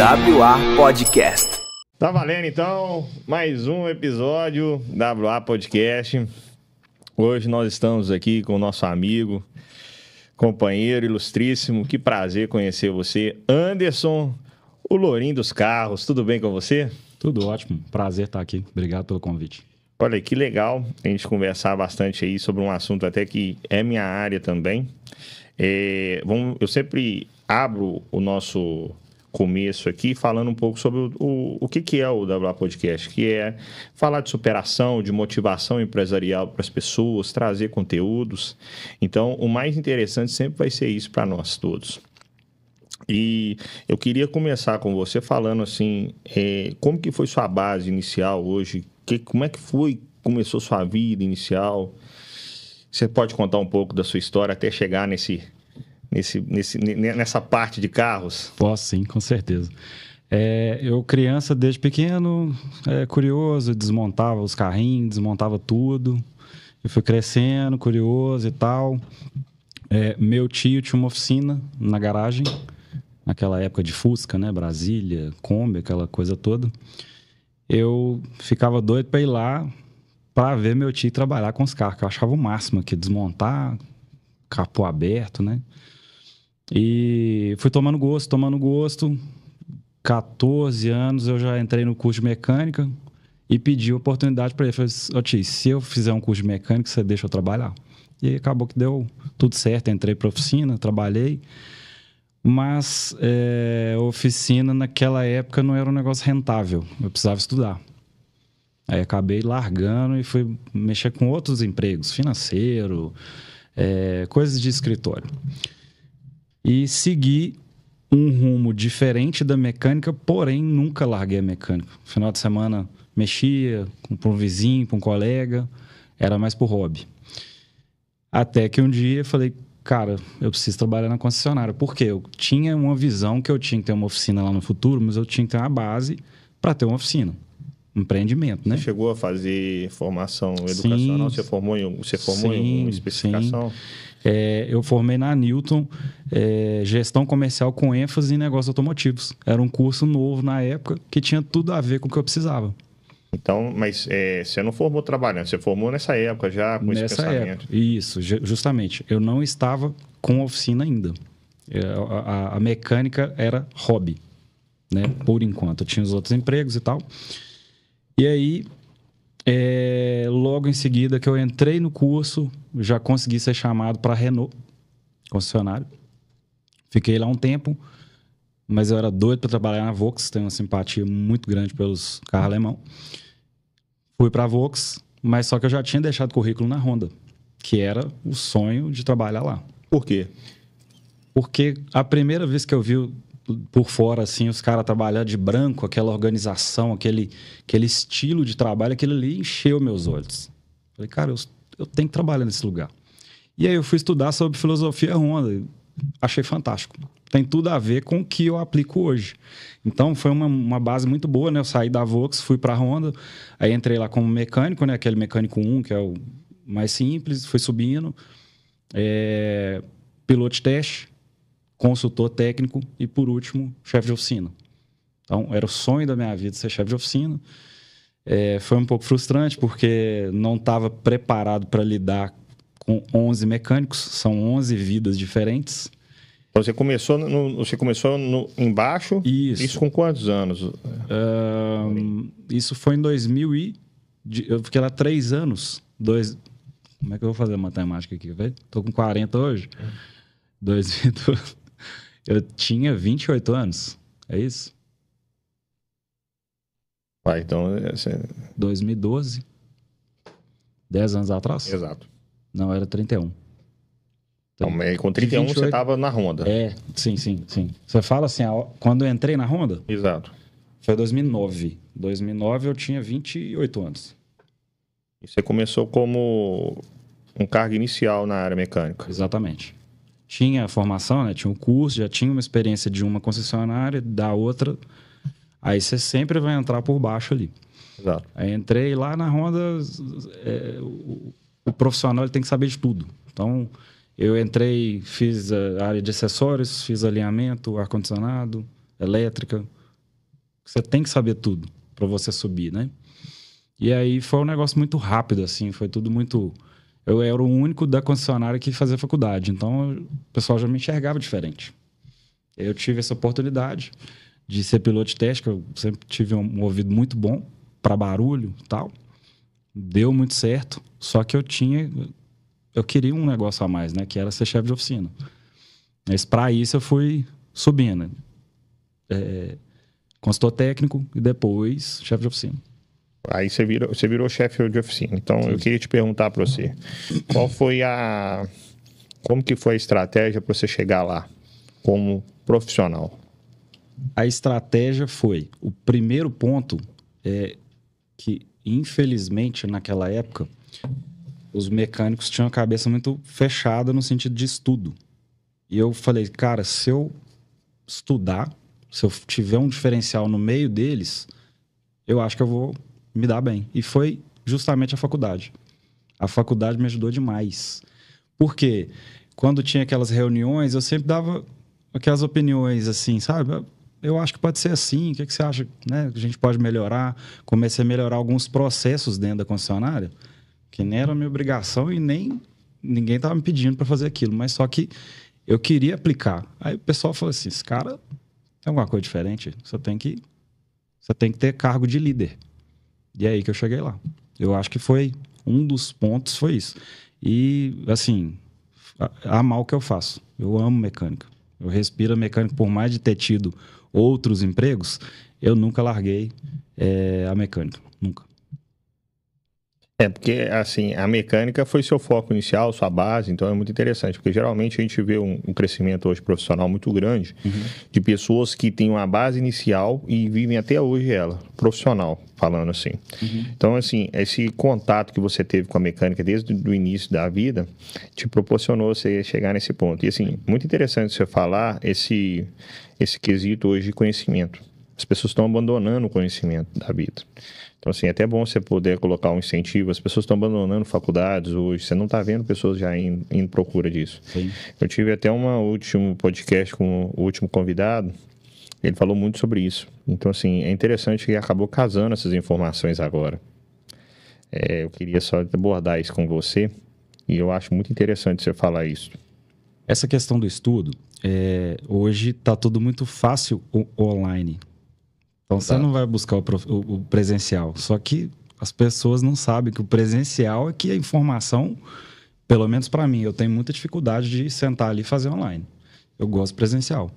WA Podcast. Tá valendo então, mais um episódio WA Podcast. Hoje nós estamos aqui com o nosso amigo, companheiro ilustríssimo. Que prazer conhecer você, Anderson, o Lourinho dos Carros. Tudo bem com você? Tudo ótimo, prazer estar aqui. Obrigado pelo convite. Olha, que legal a gente conversar bastante aí sobre um assunto até que é minha área também. Eu sempre abro o nosso começo aqui falando um pouco sobre o que é o WA Podcast, que é falar de superação, de motivação empresarial para as pessoas, trazer conteúdos. Então, o mais interessante sempre vai ser isso para nós todos. E eu queria começar com você falando assim, como que foi sua base inicial hoje? Como é que começou sua vida inicial? Você pode contar um pouco da sua história até chegar nessa parte de carros? Posso sim, com certeza. Eu criança, desde pequeno, curioso, desmontava os carrinhos, desmontava tudo. Eu fui crescendo, curioso e tal. Meu tio tinha uma oficina na garagem, naquela época de Fusca, né? Brasília, Kombi, aquela coisa toda. Eu ficava doido para ir lá para ver meu tio trabalhar com os carros, que eu achava o máximo, que desmontar, capô aberto, né? E fui tomando gosto. 14 anos eu já entrei no curso de mecânica e pedi oportunidade para ele. Falei, ô tio, se eu fizer um curso de mecânica, você deixa eu trabalhar? E aí acabou que deu tudo certo, entrei para oficina, trabalhei. Mas oficina naquela época não era um negócio rentável, eu precisava estudar. Aí acabei largando e fui mexer com outros empregos, financeiro, coisas de escritório. E segui um rumo diferente da mecânica, porém nunca larguei a mecânica. Final de semana mexia para um vizinho, para um colega, era mais por hobby. Até que um dia eu falei, cara, eu preciso trabalhar na concessionária. Por quê? Eu tinha uma visão que eu tinha que ter uma oficina lá no futuro, mas eu tinha que ter uma base para ter uma oficina. Empreendimento, né? Você chegou a fazer formação educacional? Sim, você formou em uma especificação? Sim. Eu formei na Newton, gestão comercial com ênfase em negócios automotivos. Era um curso novo na época que tinha tudo a ver com o que eu precisava. Então, mas você não formou trabalhando, você formou nessa época já com esse pensamento? Isso, justamente. Eu não estava com oficina ainda. A mecânica era hobby, né? Por enquanto. Eu tinha os outros empregos e tal. E aí, logo em seguida que eu entrei no curso, já consegui ser chamado para a Renault, concessionário. Fiquei lá um tempo, mas eu era doido para trabalhar na Volks, tenho uma simpatia muito grande pelos carros alemão. Fui para a Volks, mas só que eu já tinha deixado currículo na Honda, que era o sonho de trabalhar lá. Por quê? Porque a primeira vez que eu vi por fora, assim, os caras trabalhando de branco, aquela organização, aquele estilo de trabalho, aquilo ali encheu meus olhos. Falei, cara, eu tenho que trabalhar nesse lugar. E aí eu fui estudar sobre filosofia Honda. Achei fantástico. Tem tudo a ver com o que eu aplico hoje. Então, foi uma base muito boa, né? Eu saí da Volks, fui para a Honda, aí entrei lá como mecânico, né? Aquele mecânico 1, que é o mais simples, fui subindo. Piloto de teste, consultor técnico e, por último, chefe de oficina. Então, era o sonho da minha vida ser chefe de oficina. Foi um pouco frustrante, porque não estava preparado para lidar com 11 mecânicos, são 11 vidas diferentes. Então, você começou embaixo? Isso com quantos anos? Isso foi em 2000 eu fiquei lá 3 anos. Como é que eu vou fazer a matemática aqui, velho? Tô com 40 hoje. 2002. Eu tinha 28 anos. É isso? Então... 2012. 10 anos atrás? Exato. Não, era 31. Então, com 31 28... você estava na Honda. Sim. Você fala assim, quando eu entrei na Honda? Exato. Foi 2009. 2009 eu tinha 28 anos. E você começou como um cargo inicial na área mecânica. Exatamente. Tinha a formação, né? Tinha o curso, já tinha uma experiência de uma concessionária, da outra. Aí você sempre vai entrar por baixo ali. Exato. Aí entrei lá na Honda, o profissional ele tem que saber de tudo. Então, eu entrei, fiz a área de acessórios, fiz alinhamento, ar-condicionado, elétrica, Você tem que saber tudo para você subir, né? E aí foi um negócio muito rápido, assim, foi tudo muito... Eu era o único da concessionária que fazia faculdade, então o pessoal já me enxergava diferente. Eu tive essa oportunidade de ser piloto de teste, que eu sempre tive um ouvido muito bom para barulho e tal. Deu muito certo, só que eu queria um negócio a mais, né? Que era ser chefe de oficina. Mas para isso eu fui subindo. Consultor técnico e depois chefe de oficina. Aí você virou chefe de oficina. Então, eu queria te perguntar para você, como que foi a estratégia para você chegar lá como profissional? A estratégia foi, o primeiro ponto é que, infelizmente, naquela época, os mecânicos tinham a cabeça muito fechada no sentido de estudo. E eu falei, cara, se eu estudar, se eu tiver um diferencial no meio deles, eu acho que eu vou me dar bem. E foi justamente a faculdade. A faculdade me ajudou demais. Porque quando tinha aquelas reuniões, eu sempre dava aquelas opiniões assim, sabe? Eu acho que pode ser assim, o que você acha, né? Que a gente pode melhorar. Comecei a melhorar alguns processos dentro da concessionária, que nem era a minha obrigação e nem ninguém estava me pedindo para fazer aquilo, mas só que eu queria aplicar. Aí o pessoal falou assim, esse cara tem alguma coisa diferente, você tem que ter cargo de líder. E é aí que eu cheguei lá. Eu acho que foi um dos pontos, foi isso. E, assim, amar o que eu faço. Eu amo mecânica. Eu respiro mecânica, por mais de ter tido outros empregos, eu nunca larguei a mecânica. Nunca. Porque, assim, a mecânica foi seu foco inicial, sua base, então é muito interessante, porque geralmente a gente vê um crescimento hoje profissional muito grande de pessoas que têm uma base inicial e vivem até hoje ela, profissional, falando assim. Então, assim, esse contato que você teve com a mecânica desde o início da vida te proporcionou você chegar nesse ponto. E, assim, muito interessante você falar esse quesito hoje de conhecimento. As pessoas estão abandonando o conhecimento da vida. Então, assim, é até bom você poder colocar um incentivo. As pessoas estão abandonando faculdades hoje. Você não está vendo pessoas já indo em procura disso. Sim. Eu tive até um último podcast com o último convidado. Ele falou muito sobre isso. Então, assim, é interessante que acabou casando essas informações agora. Eu queria só abordar isso com você. E eu acho muito interessante você falar isso. Essa questão do estudo, hoje está tudo muito fácil online. Então, você não vai buscar o presencial. Só que as pessoas não sabem que o presencial é que a informação, pelo menos para mim, eu tenho muita dificuldade de sentar ali e fazer online. Eu gosto presencial.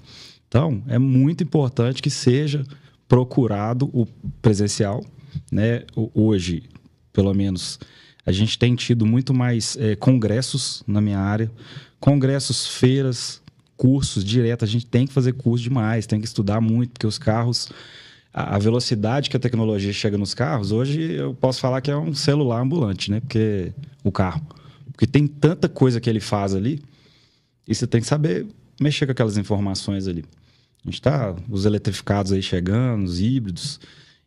Então, é muito importante que seja procurado o presencial, né? Hoje, pelo menos, a gente tem tido muito mais congressos na minha área. Congressos, feiras, cursos direto. A gente tem que fazer curso demais, tem que estudar muito, porque os carros... A velocidade que a tecnologia chega nos carros, hoje eu posso falar que é um celular ambulante, né? Porque o carro. Porque tem tanta coisa que ele faz ali e você tem que saber mexer com aquelas informações ali. A gente tá os eletrificados aí chegando, os híbridos.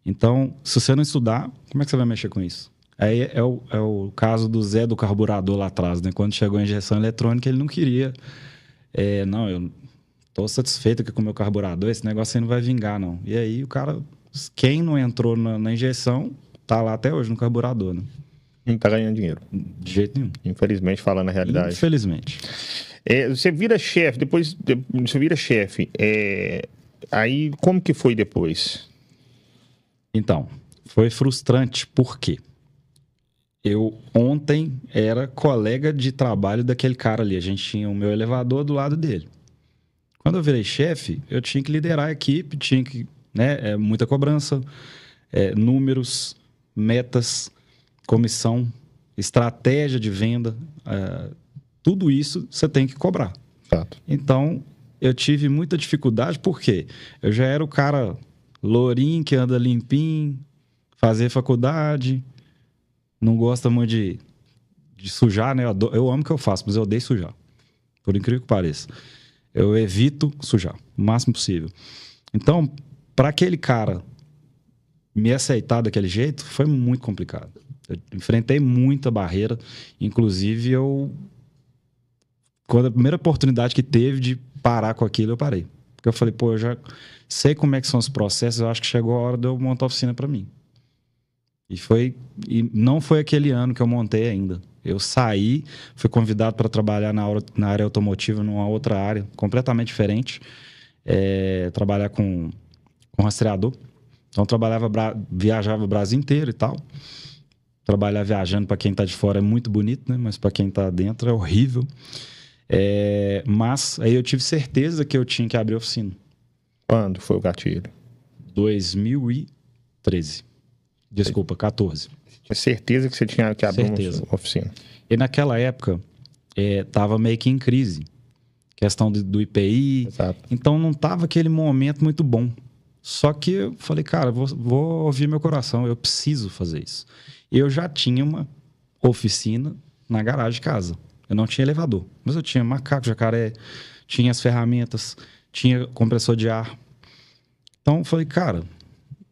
Então, se você não estudar, como é que você vai mexer com isso? Aí é o caso do Zé do carburador lá atrás, né? Quando chegou a injeção eletrônica, ele não queria... não, eu... Estou satisfeito aqui com o meu carburador, esse negócio aí não vai vingar, não. E aí o cara, quem não entrou na injeção, tá lá até hoje no carburador, né? Não tá ganhando dinheiro. De jeito nenhum. Infelizmente, falando a realidade. Infelizmente. Você vira chefe, depois você vira chefe. Aí, como que foi depois? Então, foi frustrante, por quê? Eu ontem era colega de trabalho daquele cara ali. A gente tinha o meu elevador do lado dele. Quando eu virei chefe, eu tinha que liderar a equipe, tinha que, né, muita cobrança, números, metas, comissão, estratégia de venda, tudo isso você tem que cobrar. Fato. Então, eu tive muita dificuldade, porque eu já era o cara lourinho, que anda limpinho, fazer faculdade, não gosta muito de sujar, né? Eu amo o que eu faço, mas eu odeio sujar, por incrível que pareça. Eu evito sujar o máximo possível. Então, para aquele cara me aceitar daquele jeito, foi muito complicado. Eu enfrentei muita barreira. Inclusive, quando a primeira oportunidade que teve de parar com aquilo, eu parei. Porque eu falei, pô, eu já sei como é que são os processos, eu acho que chegou a hora de eu montar a oficina para mim. E não foi aquele ano que eu montei ainda. Eu saí, fui convidado para trabalhar na área automotiva, numa outra área, completamente diferente. Trabalhar com rastreador. Então, viajava o Brasil inteiro e tal. Trabalhar viajando, para quem está de fora, é muito bonito, né? Mas para quem está dentro é horrível. Mas aí eu tive certeza que eu tinha que abrir a oficina. Quando foi o gatilho? 2013. Desculpa, 14. Tinha certeza que você tinha que abrir uma oficina? E naquela época, estava meio que em crise. Questão do IPI. Exato. Então, não estava aquele momento muito bom. Só que eu falei, cara, vou ouvir meu coração, eu preciso fazer isso. Eu já tinha uma oficina na garagem de casa. Eu não tinha elevador, mas eu tinha macaco, jacaré, tinha as ferramentas, tinha compressor de ar. Então, eu falei, cara,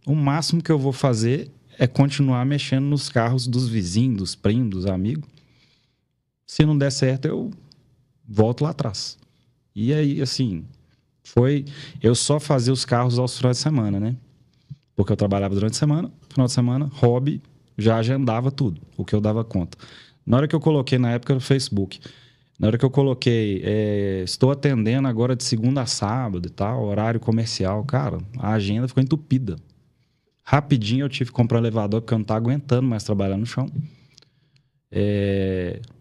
o máximo que eu vou fazer é continuar mexendo nos carros dos vizinhos, dos primos, dos amigos. Se não der certo, eu volto lá atrás. E aí, assim, eu só fazia os carros aos finais de semana, né? Porque eu trabalhava durante a semana, final de semana, hobby, já agendava tudo, o que eu dava conta. Na hora que eu coloquei, na época, no Facebook, na hora que eu coloquei, estou atendendo agora de segunda a sábado e tal, horário comercial, cara, a agenda ficou entupida. Rapidinho eu tive que comprar um elevador, porque eu não estava aguentando mais trabalhar no chão.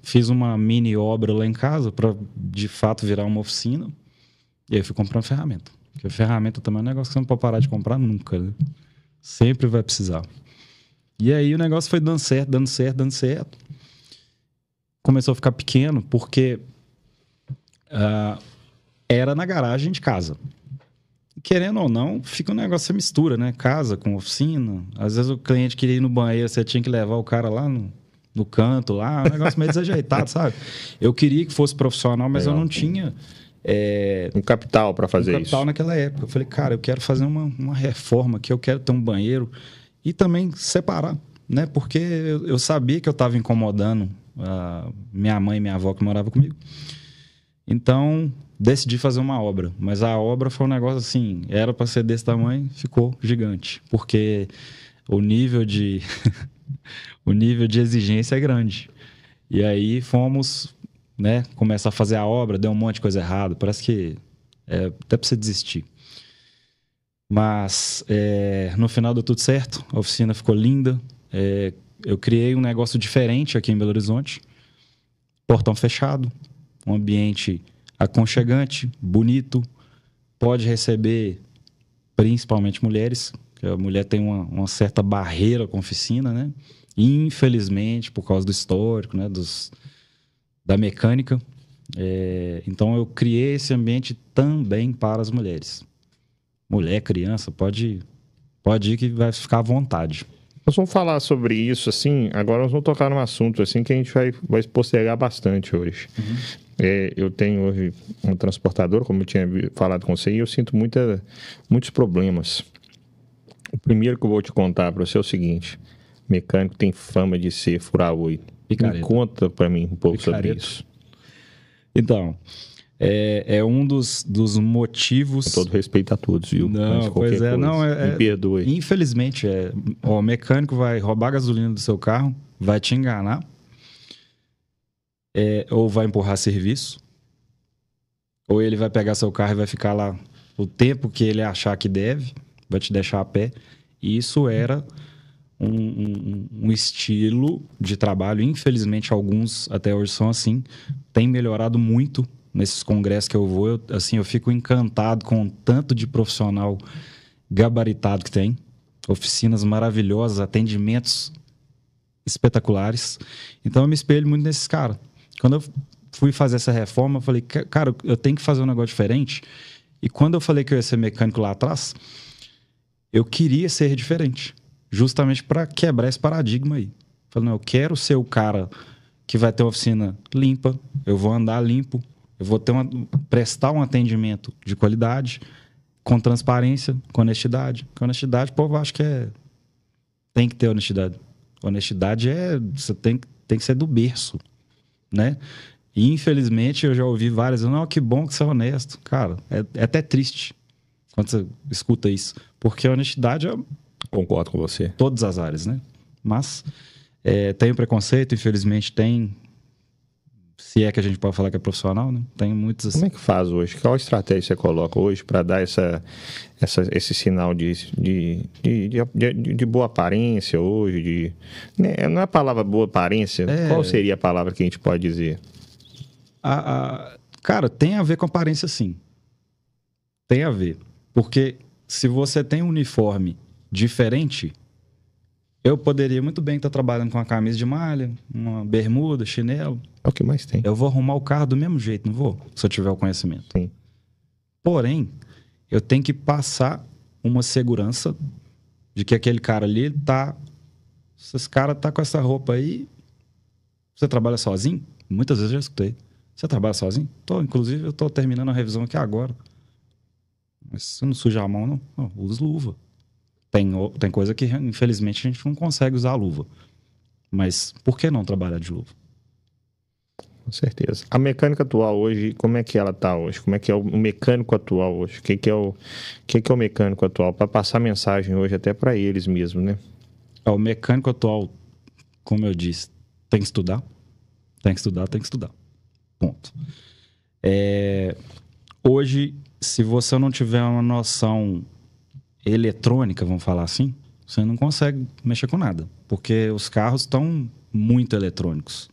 Fiz uma mini obra lá em casa para, de fato, virar uma oficina. E aí eu fui comprando ferramenta. Porque ferramenta também é um negócio que você não pode parar de comprar nunca, né? Sempre vai precisar. E aí o negócio foi dando certo, dando certo, dando certo. Começou a ficar pequeno porque era na garagem de casa. Querendo ou não, fica um negócio, você mistura, né? Casa com oficina. Às vezes o cliente queria ir no banheiro, você tinha que levar o cara lá no canto, lá. Um negócio meio desajeitado, sabe? Eu queria que fosse profissional, mas eu não tinha... um capital para fazer isso. Um capital naquela época. Eu falei, cara, eu quero fazer uma reforma aqui, eu quero ter um banheiro e também separar, né? Porque eu sabia que eu estava incomodando minha mãe e minha avó que moravam comigo. Então, decidi fazer uma obra. Mas a obra foi um negócio assim, era para ser desse tamanho, ficou gigante. Porque o nível de exigência é grande. E aí fomos... né? Começa a fazer a obra, deu um monte de coisa errada, parece que até pra você desistir. Mas no final deu tudo certo, a oficina ficou linda, eu criei um negócio diferente aqui em Belo Horizonte, portão fechado, um ambiente aconchegante, bonito, pode receber principalmente mulheres, porque a mulher tem uma certa barreira com a oficina, né? Infelizmente, por causa do histórico, né? Da mecânica. Então eu criei esse ambiente também para as mulheres. Mulher, criança, pode ir que vai ficar à vontade. Nós vamos falar sobre isso, assim, agora nós vamos tocar num assunto, assim, que a gente vai postergar bastante hoje. Uhum. Eu tenho hoje um transportador, como eu tinha falado com você, e eu sinto muitos problemas. O primeiro que eu vou te contar para você é o seguinte: mecânico tem fama de ser furar-olho. Me conta para mim um pouco sobre isso. Então, é um dos motivos... Com todo respeito a todos, viu? Não, pois é. Não, me perdoe. Infelizmente, o mecânico vai roubar a gasolina do seu carro, vai te enganar, ou vai empurrar serviço, ou ele vai pegar seu carro e vai ficar lá o tempo que ele achar que deve, vai te deixar a pé. E isso era... Um estilo de trabalho, infelizmente alguns até hoje são assim, tem melhorado muito nesses congressos que eu vou, eu fico encantado com o tanto de profissional gabaritado que tem, oficinas maravilhosas, atendimentos espetaculares, então eu me espelho muito nesses caras. Quando eu fui fazer essa reforma, eu falei, cara, eu tenho que fazer um negócio diferente, e quando eu falei que eu ia ser mecânico lá atrás, eu queria ser diferente. Justamente para quebrar esse paradigma aí. Falei, não, eu quero ser o cara que vai ter uma oficina limpa, eu vou andar limpo, eu vou prestar um atendimento de qualidade, com transparência, com honestidade. Com honestidade, o povo acha que tem que ter honestidade. Honestidade você tem que ser do berço, né? E, infelizmente, eu já ouvi várias, não, que bom que você é honesto. Cara, é até triste quando você escuta isso. Porque a honestidade é Concordo com você. todas as áreas, né? Mas tem o preconceito, infelizmente tem, se é que a gente pode falar que é profissional, né? Tem muitos assim. Como é que faz hoje? Qual estratégia você coloca hoje para dar esse sinal de boa aparência hoje? Né? Não é a palavra boa aparência? Qual seria a palavra que a gente pode dizer? Cara, tem a ver com aparência, sim. Tem a ver. Porque se você tem um uniforme diferente, eu poderia muito bem estar trabalhando com uma camisa de malha, uma bermuda, chinelo. É o que mais tem. Eu vou arrumar o carro do mesmo jeito, não vou? Se eu tiver o conhecimento. Sim. Porém, eu tenho que passar uma segurança de que aquele cara ali tá... Se esse cara tá com essa roupa aí, você trabalha sozinho? Muitas vezes eu já escutei. Você trabalha sozinho? Inclusive, eu tô terminando a revisão aqui agora. Mas você não suja a mão, não? Não, usa luva. Tem coisa que, infelizmente, a gente não consegue usar a luva. Mas por que não trabalhar de luva? Com certeza. A mecânica atual hoje, como é que ela está hoje? Como é que é o mecânico atual hoje? O que é o mecânico atual? Para passar mensagem hoje até para eles mesmo, né? O mecânico atual, como eu disse, tem que estudar. Tem que estudar, tem que estudar. Ponto. Hoje, se você não tiver uma noção eletrônica, vamos falar assim, você não consegue mexer com nada. Porque os carros estão muito eletrônicos.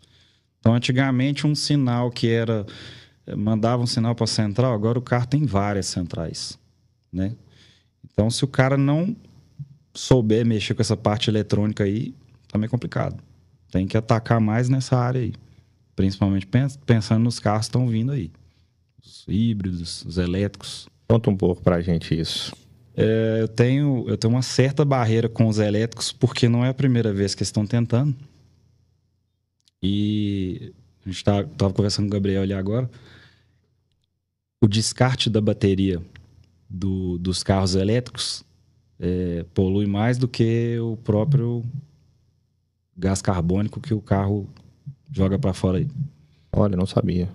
Então, antigamente, um sinal que era... Mandava um sinal para a central, agora o carro tem várias centrais, né? Então, se o cara não souber mexer com essa parte eletrônica aí, tá meio complicado. Tem que atacar mais nessa área aí. Principalmente pensando nos carros que estão vindo aí. Os híbridos, os elétricos. Conta um pouco pra gente isso. Eu tenho uma certa barreira com os elétricos, porque não é a primeira vez que eles estão tentando. E a gente estava conversando com o Gabriel ali agora. O descarte da bateria dos carros elétricos polui mais do que o próprio gás carbônico que o carro joga para fora aí. Olha, não sabia.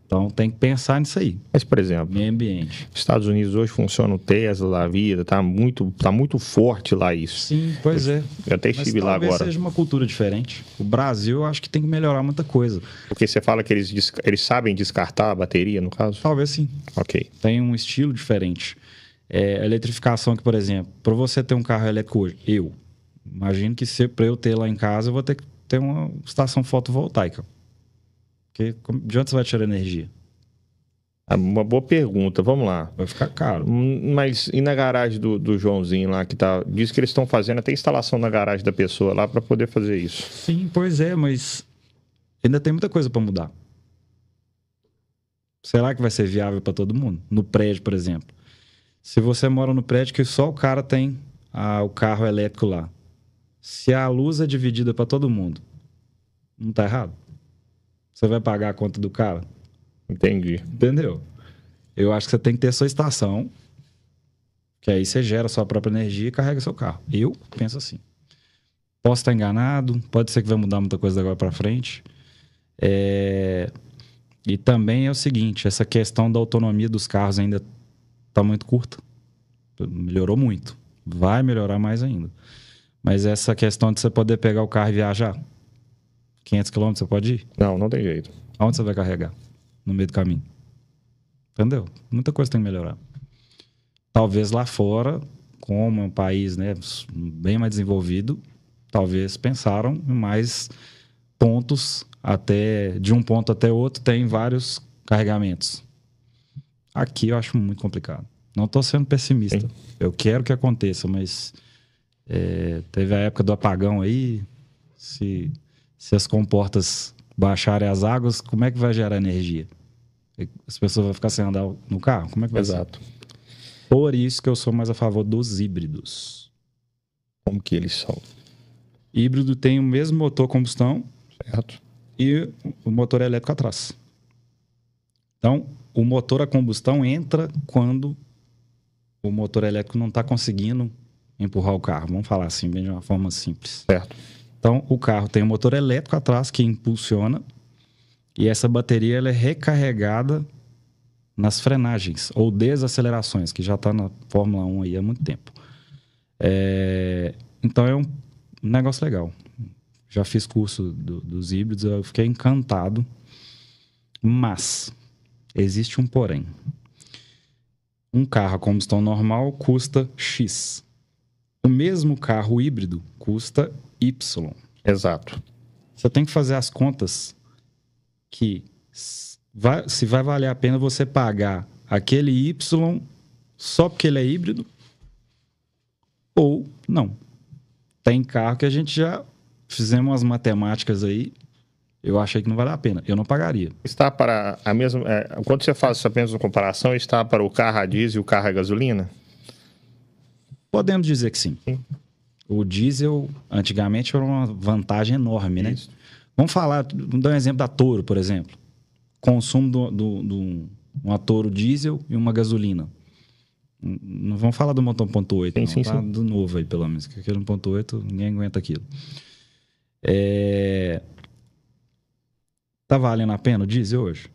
Então tem que pensar nisso aí. Mas, por exemplo, meio ambiente. Nos Estados Unidos hoje funciona o Tesla, a vida, tá muito forte lá isso. Sim, pois é. Eu até estive lá agora. Talvez seja uma cultura diferente. O Brasil, eu acho que tem que melhorar muita coisa. Porque você fala que eles sabem descartar a bateria, no caso? Talvez sim. Ok. Tem um estilo diferente. A eletrificação aqui, por exemplo, para você ter um carro elétrico hoje, imagino que para eu ter lá em casa, eu vou ter que ter uma estação fotovoltaica. Porque de onde você vai tirar energia? Uma boa pergunta, vamos lá. Vai ficar caro. Mas e na garagem do Joãozinho lá, diz que eles estão fazendo até instalação na garagem da pessoa lá para poder fazer isso. Sim, pois é, mas ainda tem muita coisa para mudar. Será que vai ser viável para todo mundo? No prédio, por exemplo. Se você mora no prédio que só o cara tem o carro elétrico lá, se a luz é dividida para todo mundo, não tá errado? Você vai pagar a conta do cara? Entendi. Entendeu? Eu acho que você tem que ter a sua estação, que aí você gera a sua própria energia e carrega seu carro. Eu penso assim. Posso estar enganado, pode ser que vai mudar muita coisa da agora para frente. E também é o seguinte, essa questão da autonomia dos carros ainda está muito curta. Melhorou muito. Vai melhorar mais ainda. Mas essa questão de você poder pegar o carro e viajar, 500 km você pode ir? Não tem jeito. Aonde você vai carregar? No meio do caminho. Entendeu? Muita coisa tem que melhorar. Talvez lá fora, como é um país, né, bem mais desenvolvido, talvez pensaram em mais pontos, de um ponto até outro tem vários carregamentos. Aqui eu acho muito complicado. Não estou sendo pessimista. Sim. Eu quero que aconteça, mas teve a época do apagão aí. Se as comportas baixarem as águas, como é que vai gerar energia? As pessoas vão ficar sem andar no carro? Como é que vai Exato. ser? Por isso que eu sou mais a favor dos híbridos. Como que eles são? Híbrido tem o mesmo motor combustão, certo, e o motor elétrico atrás. Então, o motor a combustão entra quando o motor elétrico não está conseguindo empurrar o carro. Vamos falar assim, bem de uma forma simples. Certo. Então, o carro tem um motor elétrico atrás que impulsiona e essa bateria ela é recarregada nas frenagens ou desacelerações, que já está na Fórmula 1 aí há muito tempo. Então é um negócio legal. Já fiz curso dos híbridos, eu fiquei encantado. Mas existe um porém. Um carro a combustão normal custa X. O mesmo carro híbrido custa Y. Exato. Você tem que fazer as contas que se vai valer a pena você pagar aquele Y só porque ele é híbrido ou não. Tem carro que a gente já fizemos umas matemáticas aí, eu achei que não vale a pena. Eu não pagaria. Está para a mesma... quando você faz essa mesma comparação, está para o carro a diesel e o carro a gasolina? Podemos dizer que sim. O diesel, antigamente, era uma vantagem enorme, né? Isso. Vamos dar um exemplo da Toro, por exemplo. Consumo de uma Toro diesel e uma gasolina. Não vamos falar do motor 1.8, sim, tá? sim. Do novo aí, pelo menos. Porque aquele 1.8, ninguém aguenta aquilo. Tá valendo a pena o diesel hoje?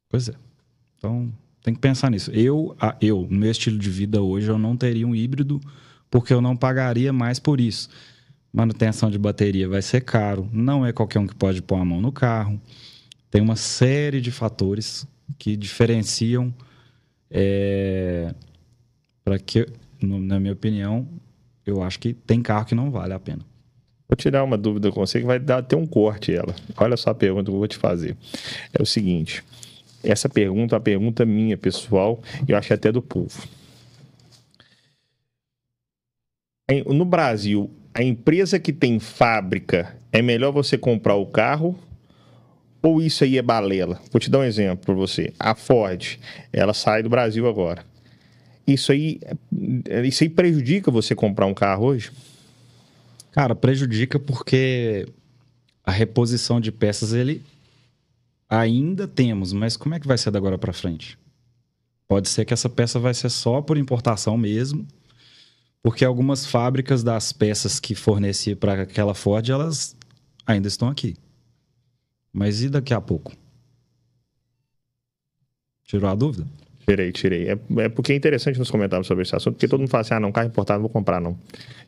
Pois é. Então, tem que pensar nisso. No meu estilo de vida hoje, eu não teria um híbrido porque eu não pagaria mais por isso. Manutenção de bateria vai ser caro. Não é qualquer um que pode pôr a mão no carro. Tem uma série de fatores que diferenciam para que, na minha opinião, eu acho que tem carro que não vale a pena. Vou tirar uma dúvida com você que vai ter um corte ela. Olha só a pergunta que eu vou te fazer. É o seguinte, essa pergunta é uma pergunta minha, pessoal, e eu acho até do povo. No Brasil, a empresa que tem fábrica, é melhor você comprar o carro ou isso aí é balela? Vou te dar um exemplo para você. A Ford, ela sai do Brasil agora. Isso aí prejudica você comprar um carro hoje? Cara, prejudica porque a reposição de peças ele ainda temos, mas como é que vai ser da agora para frente? Pode ser que essa peça vai ser só por importação mesmo, porque algumas fábricas das peças que fornecia para aquela Ford, elas ainda estão aqui. Mas e daqui a pouco? Tirou a dúvida? Tirei. É porque é interessante nos comentários sobre esse assunto, porque todo mundo fala assim, não, carro importado não vou comprar, não.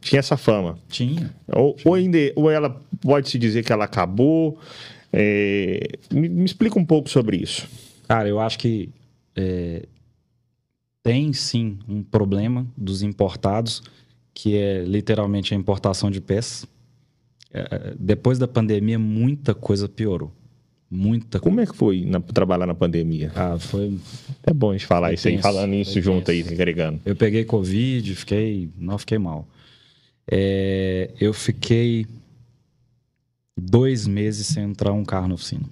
Tinha essa fama. Tinha. Ou ela pode-se dizer que ela acabou. Me explica um pouco sobre isso. Cara, eu acho que tem sim um problema dos importados, que é literalmente a importação de peças. Depois da pandemia, muita coisa piorou. Muita coisa. Como é que foi trabalhar na pandemia? Foi... É bom a gente falar isso aí, tenso, falando isso junto aí, agregando. Eu peguei Covid, fiquei mal. Eu fiquei 2 meses sem entrar um carro na oficina.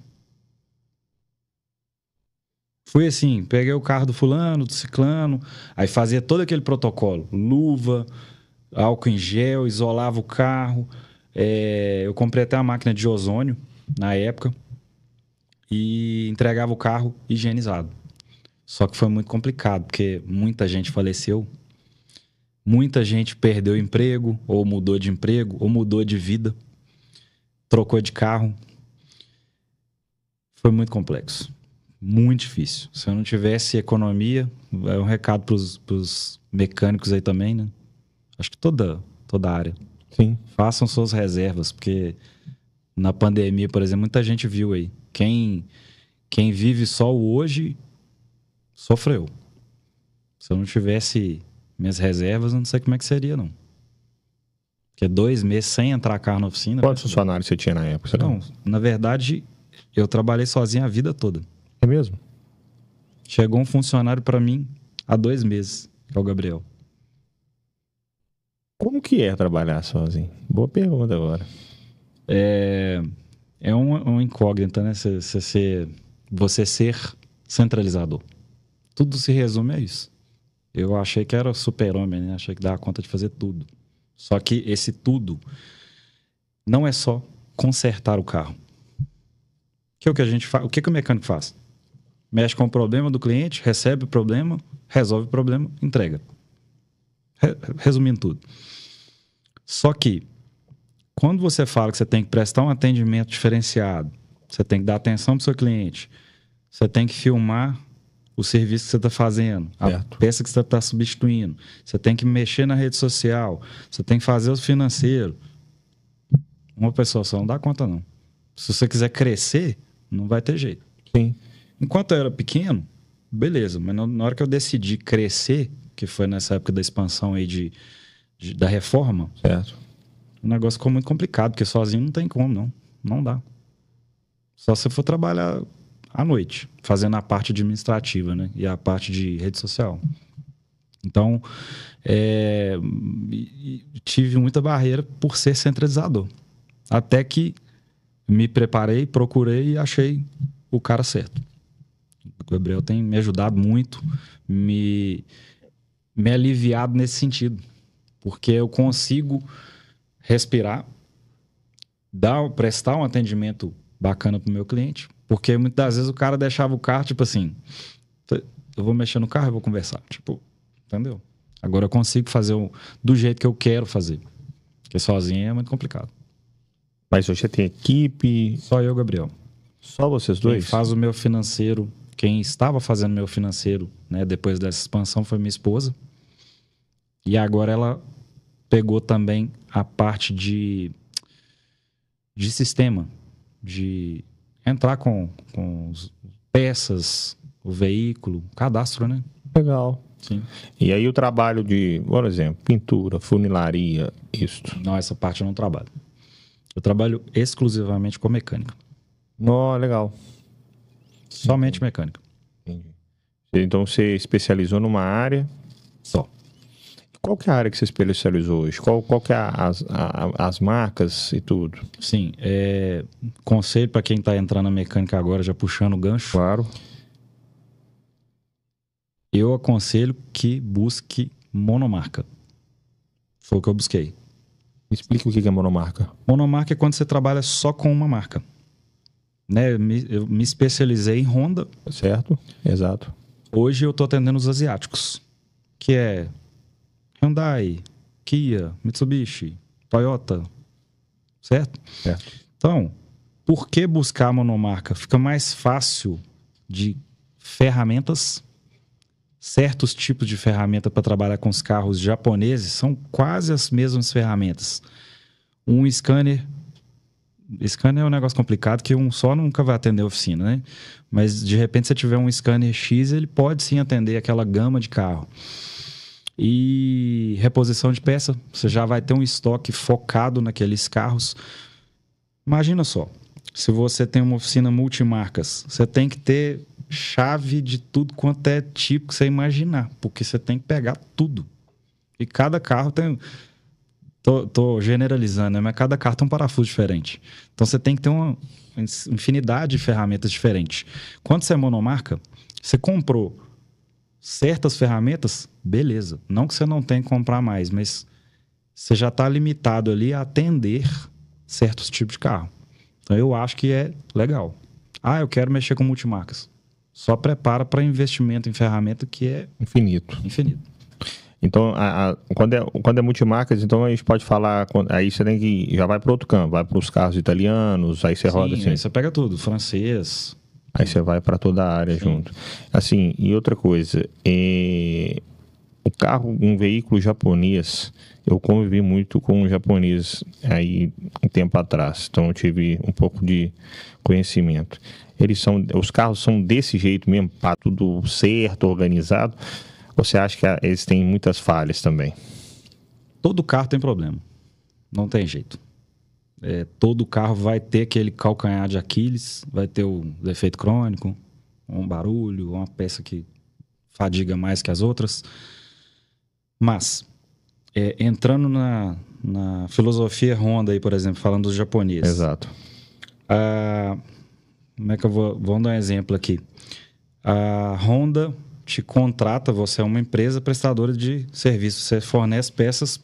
Fui assim, peguei o carro do fulano, do ciclano, aí fazia todo aquele protocolo. Luva, álcool em gel, isolava o carro. Eu comprei até uma máquina de ozônio na época e entregava o carro higienizado. Só que foi muito complicado, porque muita gente faleceu, muita gente perdeu emprego, ou mudou de emprego, ou mudou de vida, trocou de carro. Foi muito complexo, muito difícil. Se eu não tivesse economia, é um recado para os mecânicos aí também, né? Acho que toda área. Sim. Façam suas reservas, porque na pandemia, por exemplo, muita gente viu aí. Quem vive só o hoje sofreu. Se eu não tivesse minhas reservas, eu não sei como é que seria, não. Porque 2 meses sem entrar carro na oficina... Quantos funcionários você tinha na época? Não, na verdade, eu trabalhei sozinho a vida toda. É mesmo? Chegou um funcionário para mim há 2 meses, que é o Gabriel. Como que é trabalhar sozinho? Boa pergunta agora. É uma incógnita, né? Você ser centralizador. Tudo se resume a isso. Eu achei que era super-homem, né? Achei que dava conta de fazer tudo. Só que esse tudo não é só consertar o carro. Que é o que a gente faz? O que o mecânico faz? Mexe com o problema do cliente, recebe o problema, resolve o problema, entrega. Resumindo tudo. Só que quando você fala que você tem que prestar um atendimento diferenciado, você tem que dar atenção para o seu cliente, você tem que filmar o serviço que você está fazendo, a Certo. peça que você está substituindo. Você tem que mexer na rede social, você tem que fazer os financeiros. Uma pessoa só não dá conta, não. Se você quiser crescer, não vai ter jeito. Sim. Enquanto eu era pequeno, beleza. Mas na hora que eu decidi crescer, que foi nessa época da expansão aí da reforma, Certo. o negócio ficou muito complicado, porque sozinho não tem como, não. Não dá. Só se for trabalhar à noite, fazendo a parte administrativa, né? E a parte de rede social. Então, tive muita barreira por ser centralizador. Até que me preparei, procurei e achei o cara certo. O Gabriel tem me ajudado muito, me aliviado nesse sentido. Porque eu consigo respirar, prestar um atendimento bacana pro meu cliente. Porque muitas das vezes o cara deixava o carro, tipo assim, eu vou mexer no carro e vou conversar. Tipo, entendeu? Agora eu consigo fazer do jeito que eu quero fazer. Porque sozinho é muito complicado. Mas hoje você tem equipe? Só eu, Gabriel. Só vocês Quem dois? faz o meu financeiro, quem estava fazendo meu financeiro, né, depois dessa expansão foi minha esposa. E agora ela pegou também a parte de sistema, de entrar com peças, o veículo, cadastro, né? Legal. Sim. E aí o trabalho de, por exemplo, pintura, funilaria, isto. Não, essa parte eu não trabalho. Eu trabalho exclusivamente com mecânica. Não, legal. Somente mecânica. Entendi. Então você especializou numa área. Só. Qual que é a área que você especializou hoje? Qual que é as marcas e tudo? Sim, conselho para quem está entrando na mecânica agora, já puxando o gancho. Claro. Eu aconselho que busque monomarca. Foi o que eu busquei. Explica o que é monomarca. Monomarca é quando você trabalha só com uma marca. Né? Eu me especializei em Honda. Certo? Exato. Hoje eu estou atendendo os asiáticos, que é Hyundai, Kia, Mitsubishi, Toyota, certo? Certo. Então, por que buscar a monomarca? Fica mais fácil de ferramentas. Certos tipos de ferramenta para trabalhar com os carros japoneses são quase as mesmas ferramentas. Um scanner é um negócio complicado que um só nunca vai atender a oficina, né? Mas de repente, se tiver um scanner X, ele pode sim atender aquela gama de carro. E reposição de peça, você já vai ter um estoque focado naqueles carros. Imagina só, se você tem uma oficina multimarcas, você tem que ter chave de tudo quanto é tipo que você imaginar, porque você tem que pegar tudo. E cada carro tem... Tô generalizando, né? Mas cada carro tem um parafuso diferente. Então você tem que ter uma infinidade de ferramentas diferentes. Quando você é monomarca, você comprou certas ferramentas, beleza. Não que você não tenha que comprar mais, mas você já está limitado ali a atender certos tipos de carro. Então eu acho que é legal. Ah, eu quero mexer com multimarcas. Só prepara para investimento em ferramenta que é infinito. Então, quando é multimarcas, então a gente pode falar... Aí você tem que... Já vai para outro campo. Vai para os carros italianos, aí você roda assim. Aí você pega tudo. Francês. Aí você vai para toda a área junto. Assim, e outra coisa. O carro, um veículo japonês... Eu convivi muito com um japonês aí um tempo atrás. Então eu tive um pouco de conhecimento. Os carros são desse jeito mesmo, para tudo certo, organizado. Você acha que eles têm muitas falhas também? Todo carro tem problema. Não tem jeito. Todo carro vai ter aquele calcanhar de Aquiles, vai ter o defeito crônico, um barulho, uma peça que fadiga mais que as outras. Mas... entrando na filosofia Honda aí, por exemplo, falando dos japoneses. Exato. Como é que eu vou dar um exemplo aqui? A Honda te contrata, você é uma empresa prestadora de serviço, você fornece peças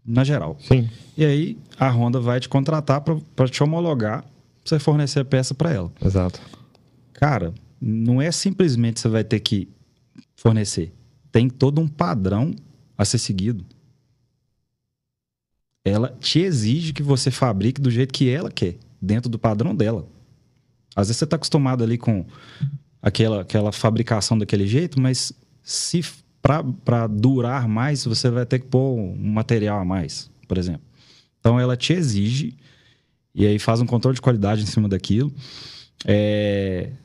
na geral. Sim. E aí a Honda vai te contratar para te homologar, pra você fornecer a peça para ela. Exato. Cara, não é simplesmente você vai ter que fornecer. Tem todo um padrão a ser seguido. Ela te exige que você fabrique do jeito que ela quer, dentro do padrão dela. Às vezes você está acostumado ali com aquela fabricação daquele jeito, mas se para durar mais, você vai ter que pôr um material a mais, por exemplo. Então, ela te exige, e aí faz um controle de qualidade em cima daquilo.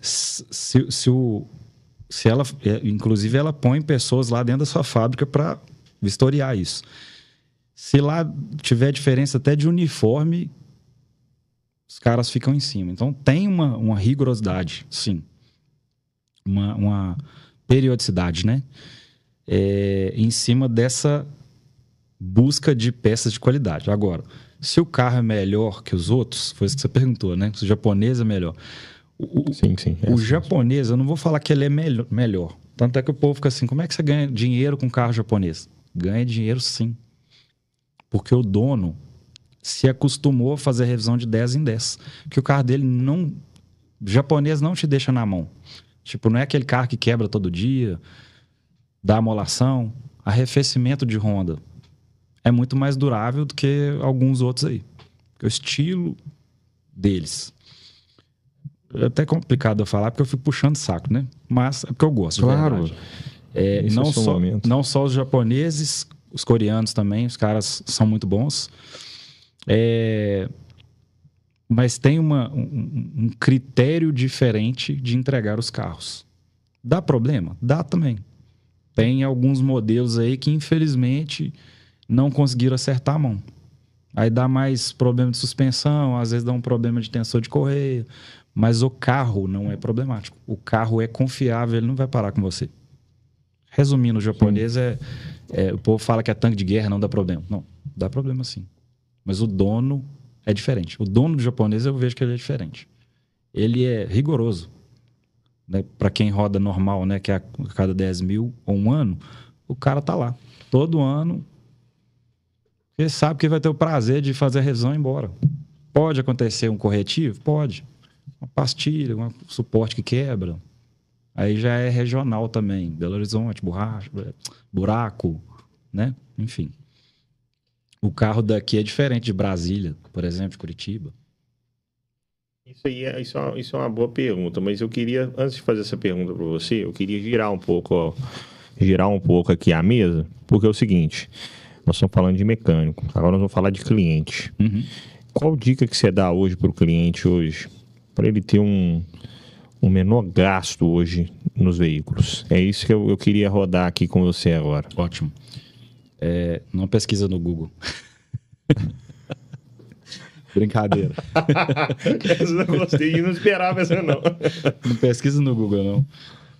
Se ela, inclusive, ela põe pessoas lá dentro da sua fábrica para vistoriar isso. Se lá tiver diferença até de uniforme, os caras ficam em cima. Então, tem uma rigorosidade, sim. Uma periodicidade, né? Em cima dessa busca de peças de qualidade. Agora, se o carro é melhor que os outros, foi isso que você perguntou, né? Se o japonês é melhor. Sim. O japonês, eu não vou falar que ele é melhor. Tanto é que o povo fica assim, como é que você ganha dinheiro com carro japonês? Ganha dinheiro, sim. Porque o dono se acostumou a fazer revisão de 10 em 10. Porque o carro dele não... O japonês não te deixa na mão. Tipo, não é aquele carro que quebra todo dia, dá amolação. Arrefecimento de Honda é muito mais durável do que alguns outros aí. Porque o estilo deles... É até complicado eu falar, porque eu fico puxando saco, né? Mas é porque eu gosto, claro. de verdade. Não só os japoneses, os coreanos também, os caras são muito bons. Mas tem um critério diferente de entregar os carros. Dá problema? Dá também. Tem alguns modelos aí que, infelizmente, não conseguiram acertar a mão. Aí dá mais problema de suspensão, às vezes dá um problema de tensor de correia. Mas o carro não é problemático. O carro é confiável, ele não vai parar com você. Resumindo, o japonês o povo fala que é tanque de guerra, não dá problema. Não, dá problema sim. Mas o dono é diferente. O dono do japonês, eu vejo que ele é diferente. Ele é rigoroso. Né? Para quem roda normal, né? Que é a cada 10 mil ou um ano, o cara tá lá. Todo ano, ele sabe que vai ter o prazer de fazer a revisão e ir embora. Pode acontecer um corretivo? Pode. Uma pastilha, um suporte que quebra. Aí já é regional também. Belo Horizonte, borracha, buraco, né? Enfim. O carro daqui é diferente de Brasília, por exemplo, de Curitiba. Isso é uma boa pergunta, mas eu queria, antes de fazer essa pergunta para você, eu queria girar um pouco aqui a mesa, porque é o seguinte, nós estamos falando de mecânico, agora nós vamos falar de cliente. Uhum. Qual dica que você dá hoje para o cliente hoje? Para ele ter um menor gasto hoje nos veículos. É isso que eu queria rodar aqui com você agora. Ótimo. Não pesquisa no Google. Brincadeira. Essa eu gostei e não esperava essa não. Não pesquisa no Google, não.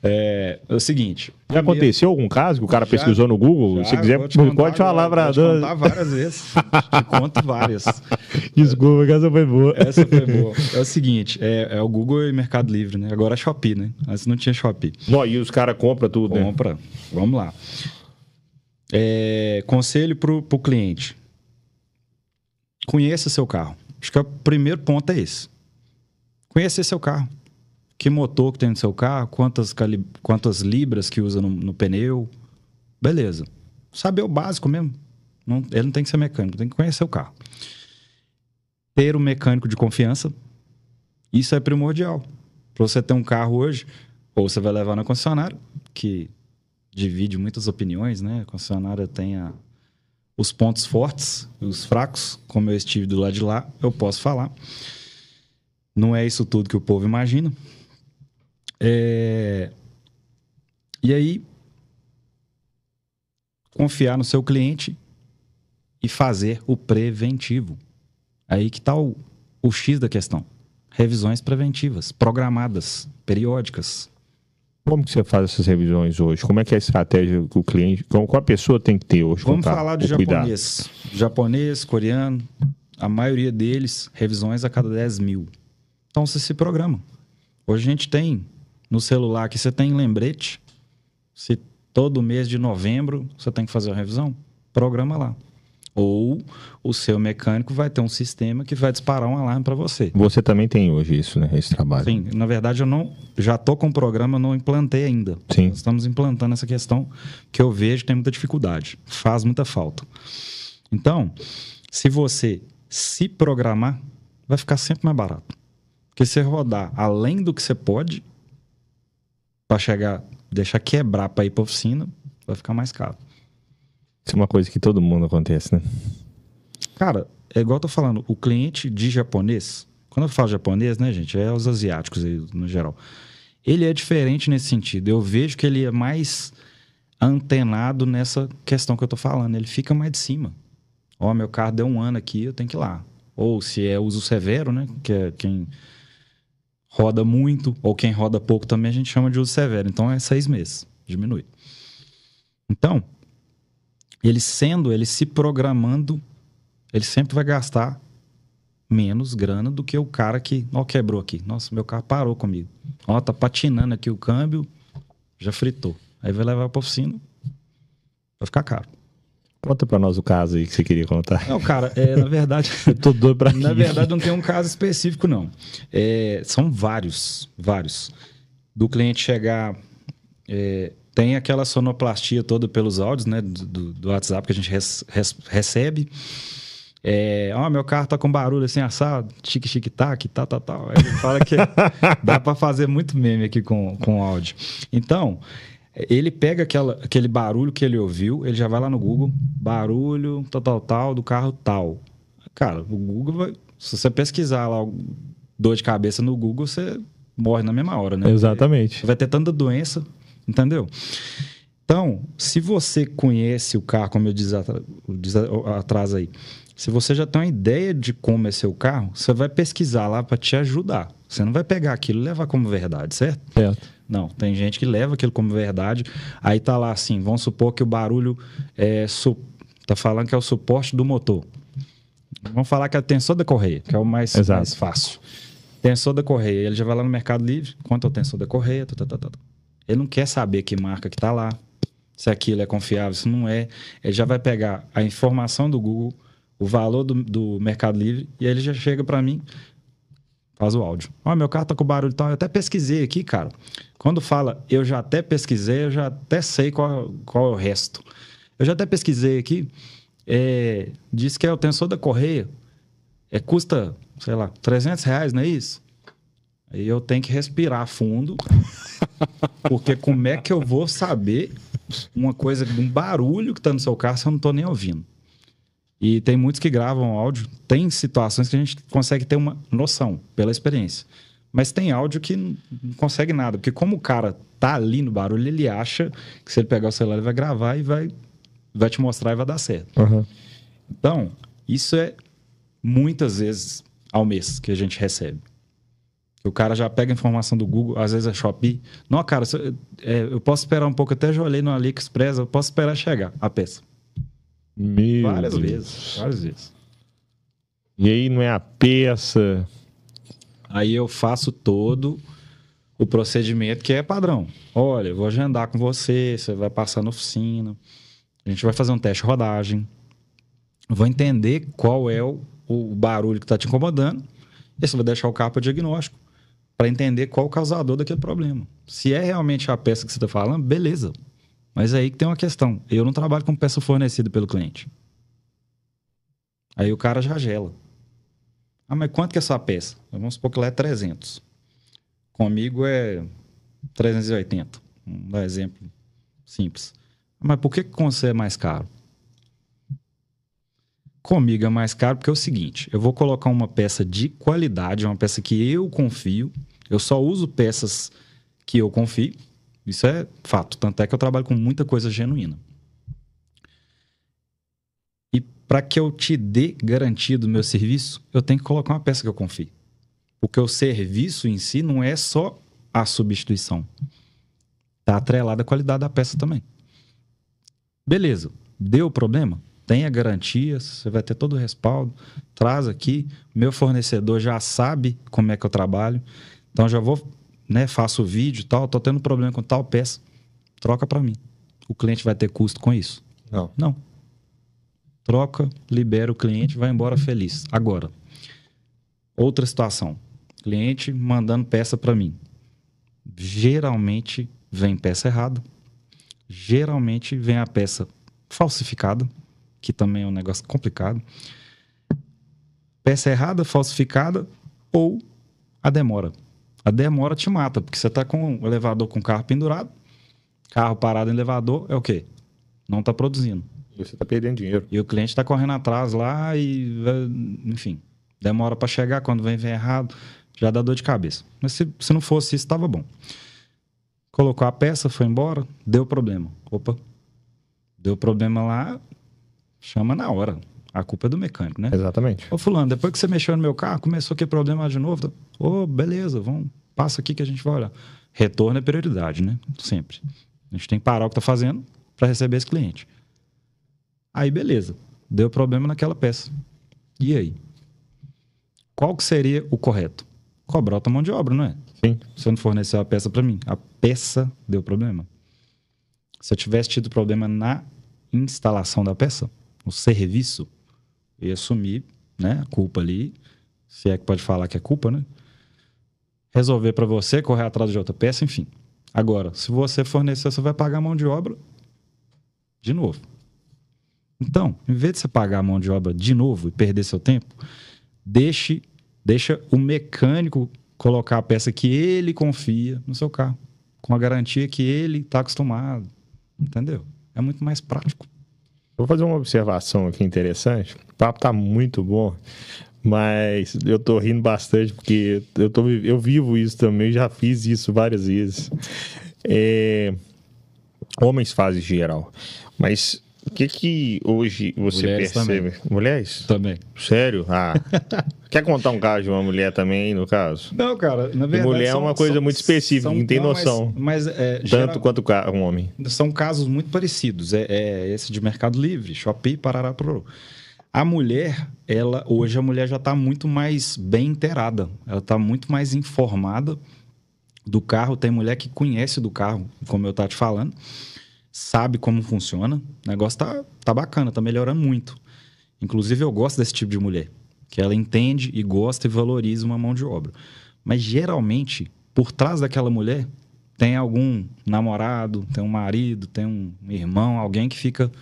É o seguinte. Já aconteceu algum caso que o cara pesquisou no Google? Se quiser, pode falar para nós. Vou te contar várias vezes. Te conto várias. Desculpa, essa foi boa. Essa foi boa. É o seguinte, é o Google e Mercado Livre, né? Agora é Shopee, né? Antes não tinha Shopee. E os caras compram tudo, né? Compra. Vamos lá. Conselho pro cliente. Conheça seu carro. Acho que o primeiro ponto é esse. Conhecer seu carro. Que motor que tem no seu carro, quantas libras que usa no pneu. Beleza. Saber o básico mesmo. Ele não tem que ser mecânico, tem que conhecer o carro. Ter um mecânico de confiança. Isso é primordial. Para você ter um carro hoje, ou você vai levar na concessionária, que divide muitas opiniões, né? A concessionária tem os pontos fortes e os fracos. Como eu estive do lado de lá, eu posso falar. Não é isso tudo que o povo imagina. E aí, confiar no seu cliente e fazer o preventivo. Aí que está o X da questão. Revisões preventivas, programadas, periódicas. Como que você faz essas revisões hoje? Como é que é a estratégia que o cliente... Qual a pessoa tem que ter hoje? Vamos falar de japonês. Japonês, coreano, a maioria deles, revisões a cada 10 mil. Então, você se programa. Hoje a gente tem... No celular aqui você tem lembrete. Se todo mês de novembro você tem que fazer uma revisão, programa lá. Ou o seu mecânico vai ter um sistema que vai disparar um alarme para você. Você também tem hoje isso, né? Esse trabalho. Sim, na verdade já estou com o programa, não implantei ainda. Sim. Nós estamos implantando essa questão que eu vejo que tem muita dificuldade. Faz muita falta. Então, se você se programar, vai ficar sempre mais barato. Porque se você rodar além do que você pode, para chegar, deixar quebrar para ir para oficina, vai ficar mais caro. Isso é uma coisa que todo mundo acontece, né? Cara, é igual eu tô falando, o cliente de japonês, quando eu falo japonês, né, gente, é os asiáticos aí, no geral. Ele é diferente nesse sentido. Eu vejo que ele é mais antenado nessa questão que eu tô falando. Ele fica mais de cima. Ó, meu carro deu 1 ano aqui, eu tenho que ir lá. Ou se é uso severo, né, que é quem roda muito, ou quem roda pouco também a gente chama de uso severo. Então é 6 meses, diminui. Então, ele se programando, ele sempre vai gastar menos grana do que o cara que, ó, quebrou aqui. Nossa, meu carro parou comigo. Ó, tá patinando aqui o câmbio, já fritou. Aí vai levar pra oficina, vai ficar caro. Conta pra nós o caso aí que você queria contar. Não, cara, na verdade... Eu tô doido pra Na ir. verdade, não tem um caso específico, não. São vários. Do cliente chegar... tem aquela sonoplastia toda pelos áudios, né, do WhatsApp que a gente recebe. Meu carro tá com barulho assim, assado, tique-tique-tac, tal. Aí ele fala que dá para fazer muito meme aqui com áudio. Então, ele pega aquele barulho que ele ouviu, ele já vai lá no Google, barulho, tal, do carro tal. Cara, o Google vai... Se você pesquisar lá dor de cabeça no Google, você morre na mesma hora, né? Exatamente. Vai ter tanta doença, entendeu? Então, se você conhece o carro, como eu disse atrás aí, se você já tem uma ideia de como é seu carro, você vai pesquisar lá para te ajudar. Você não vai pegar aquilo e levar como verdade, certo? Certo. Não, tem gente que leva aquilo como verdade. Aí tá lá assim, vamos supor que o barulho tá falando que é o suporte do motor. Vamos falar que é o tensor da correia, que é o mais fácil. Tensor da correia. Ele já vai lá no Mercado Livre, quanto é o tensor da correia, Ele não quer saber que marca que tá lá, se aquilo é confiável, se não é. Ele já vai pegar a informação do Google, o valor do Mercado Livre, e aí ele já chega para mim, faz o áudio. Meu carro tá com barulho e tal. Eu até pesquisei aqui, cara. Quando fala, eu já até pesquisei, eu já até sei qual é o resto. Eu já até pesquisei aqui, diz que é o tensor da correia, custa, sei lá, R$300, não é isso? Aí eu tenho que respirar fundo, porque como é que eu vou saber uma coisa, um barulho que tá no seu carro se eu não tô nem ouvindo? E tem muitos que gravam áudio. Tem situações que a gente consegue ter uma noção pela experiência. Mas tem áudio que não consegue nada. Porque como o cara tá ali no barulho, ele acha que se ele pegar o celular, ele vai gravar e vai te mostrar e vai dar certo. Uhum. Então, isso é muitas vezes ao mês que a gente recebe. O cara já pega a informação do Google, às vezes é Shopee. Não, cara, eu posso esperar um pouco. Até já olhei no AliExpress, eu posso esperar chegar a peça. Várias vezes. E aí não é a peça. Aí eu faço todo o procedimento que é padrão. Olha, eu vou agendar com você, você vai passar na oficina, a gente vai fazer um teste de rodagem, vou entender qual é o barulho que está te incomodando, e você vai deixar o carro para diagnóstico, para entender qual o causador daquele problema. Se é realmente a peça que você está falando, beleza. Mas é aí que tem uma questão. Eu não trabalho com peça fornecida pelo cliente. Aí o cara já gela. Mas quanto que é essa peça? Vamos supor que lá é 300. Comigo é 380. Vamos dar um exemplo simples. Mas por que com você é mais caro? Comigo é mais caro porque é o seguinte. Eu vou colocar uma peça de qualidade, uma peça que eu confio. Eu só uso peças que eu confio. Isso é fato. Tanto é que eu trabalho com muita coisa genuína. E para que eu te dê garantia do meu serviço, eu tenho que colocar uma peça que eu confio. Porque o serviço em si não é só a substituição. Está atrelada à qualidade da peça também. Beleza. Deu problema? Tem a garantia, você vai ter todo o respaldo. Traz aqui. Meu fornecedor já sabe como é que eu trabalho. Então, já vou... faço o vídeo e tal, tô tendo problema com tal peça, troca para mim. O cliente vai ter custo com isso? Não. Troca, libera o cliente, vai embora feliz. Agora, outra situação. Cliente mandando peça para mim. Geralmente vem peça errada. Geralmente vem a peça falsificada, que também é um negócio complicado. Peça errada, falsificada, ou A demora. A demora te mata, porque você tá com o elevador com o carro pendurado, carro parado em elevador, é o quê? Não tá produzindo. E você tá perdendo dinheiro. E o cliente tá correndo atrás lá e, enfim, demora para chegar, quando vem errado, já dá dor de cabeça. Mas se não fosse isso, tava bom. Colocou a peça, foi embora, deu problema. Opa, deu problema lá, chama na hora. A culpa é do mecânico, né? Exatamente. Ô fulano, depois que você mexeu no meu carro, começou a ter problema de novo. Ô, beleza, vamos, passa aqui que a gente vai olhar. Retorno é prioridade, né? Sempre. A gente tem que parar o que tá fazendo para receber esse cliente. Aí, beleza. Deu problema naquela peça. E aí? Qual que seria o correto? Cobrar outra mão de obra, não é? Sim. Você não forneceu a peça para mim. A peça deu problema. Se eu tivesse tido problema na instalação da peça, no serviço, eu ia assumir, né, a culpa ali. Se é que pode falar que é culpa, né? Resolver para você, correr atrás de outra peça, enfim. Agora, se você fornecer, você vai pagar a mão de obra de novo. Então, em vez de você pagar a mão de obra de novo e perder seu tempo, deixa o mecânico colocar a peça que ele confia no seu carro, com a garantia que ele está acostumado. Entendeu? É muito mais prático. Vou fazer uma observação aqui interessante. O papo tá muito bom, mas eu tô rindo bastante porque eu vivo isso também, já fiz isso várias vezes. Homens fazem geral, mas o que hoje você Mulheres percebe? também. Mulheres? Também. Sério? Ah. Quer contar um caso de uma mulher também, no caso? Não, cara, na verdade... Mulher é uma coisa muito específica, não tem noção. Mas Tanto quanto um homem. São casos muito parecidos. Esse de Mercado Livre, Shopee, parará, pororô. A mulher, hoje a mulher já está muito mais bem inteirada. Ela está muito mais informada do carro. Tem mulher que conhece do carro, como eu estava te falando. Sabe como funciona. O negócio tá bacana, tá melhorando muito. Inclusive, eu gosto desse tipo de mulher. Que ela entende e gosta e valoriza uma mão de obra. Mas, geralmente, por trás daquela mulher, tem algum namorado, tem um marido, tem um irmão, alguém que fica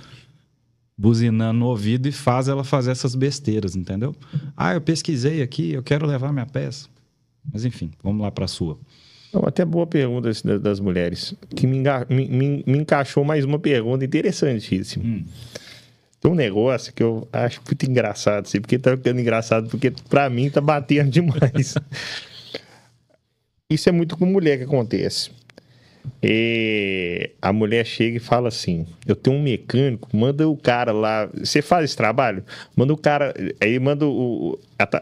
buzinando no ouvido e faz ela fazer essas besteiras, entendeu? Ah, eu pesquisei aqui, eu quero levar minha peça. Mas, enfim, vamos lá para a sua. Até boa pergunta das mulheres, que me encaixou mais uma pergunta interessantíssima. Tem um negócio que eu acho muito engraçado, assim, porque tá ficando engraçado, porque pra mim tá batendo demais. Isso é muito com mulher que acontece. A mulher chega e fala assim: eu tenho um mecânico, manda o cara lá. Você faz esse trabalho? Manda o cara. Aí manda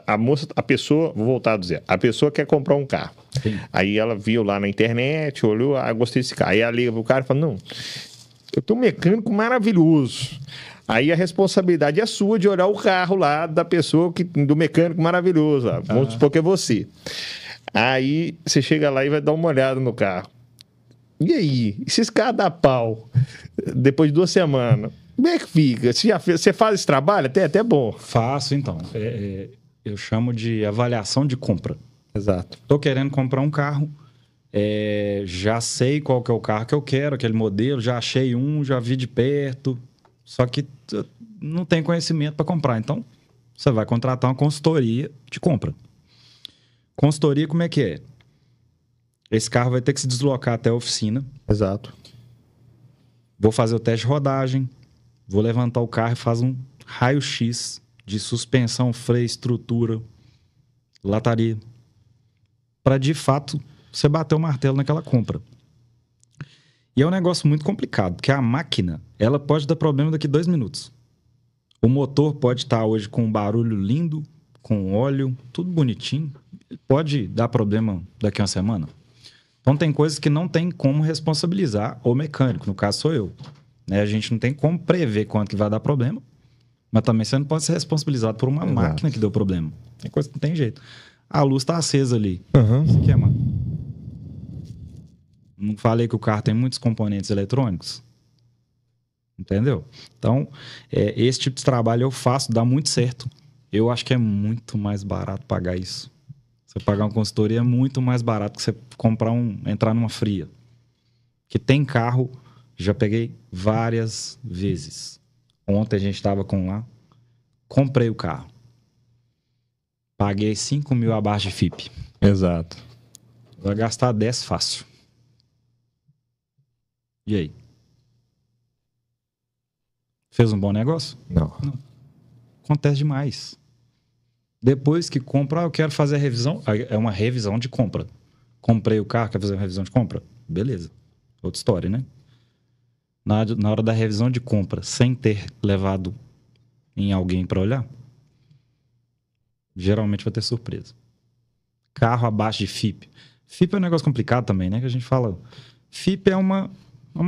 a moça, a pessoa, vou voltar a dizer, a pessoa quer comprar um carro. Sim. Aí ela viu lá na internet, olhou, gostei desse carro. Aí ela liga pro cara e fala: não, eu tenho um mecânico maravilhoso. Aí a responsabilidade é sua de olhar o carro lá da pessoa, do mecânico maravilhoso. Lá. Vamos supor que é você. Aí você chega lá e vai dar uma olhada no carro. E aí? E se esse carro dá pau depois de 2 semanas? Como é que fica? Você faz esse trabalho? Até bom. Faço, então. Eu chamo de avaliação de compra. Exato. Estou querendo comprar um carro, já sei qual que é o carro que eu quero, aquele modelo, já achei um, já vi de perto, só que não tem conhecimento para comprar. Então, você vai contratar uma consultoria de compra. Consultoria, como é que é? Esse carro vai ter que se deslocar até a oficina. Exato. Vou fazer o teste de rodagem, vou levantar o carro e fazer um raio-x de suspensão, freio, estrutura, lataria, para de fato você bater o martelo naquela compra. E é um negócio muito complicado, porque a máquina, ela pode dar problema daqui 2 minutos. O motor pode estar hoje com um barulho lindo, com óleo, tudo bonitinho. Pode dar problema daqui a uma semana. Então tem coisas que não tem como responsabilizar o mecânico, no caso sou eu. A gente não tem como prever quanto que vai dar problema, mas também você não pode ser responsabilizado por uma máquina que deu problema. Tem coisa que não tem jeito. A luz está acesa ali. Isso aqui é, mano. Não falei que o carro tem muitos componentes eletrônicos? Entendeu? Então, esse tipo de trabalho eu faço, dá muito certo. Eu acho que é muito mais barato pagar isso. Você pagar uma consultoria é muito mais barato que você entrar numa fria. Que tem carro, já peguei várias vezes. Ontem a gente estava com lá, comprei o carro. Paguei 5 mil abaixo de FIP. Exato. Vai gastar 10 fácil. E aí? Fez um bom negócio? Não. Acontece demais. Depois que compra, eu quero fazer a revisão. É uma revisão de compra. Comprei o carro, quer fazer uma revisão de compra? Beleza. Outra história, né? Na hora da revisão de compra, sem ter levado em alguém para olhar, geralmente vai ter surpresa. Carro abaixo de FIP. FIP é um negócio complicado também, né? Que a gente fala... FIP é uma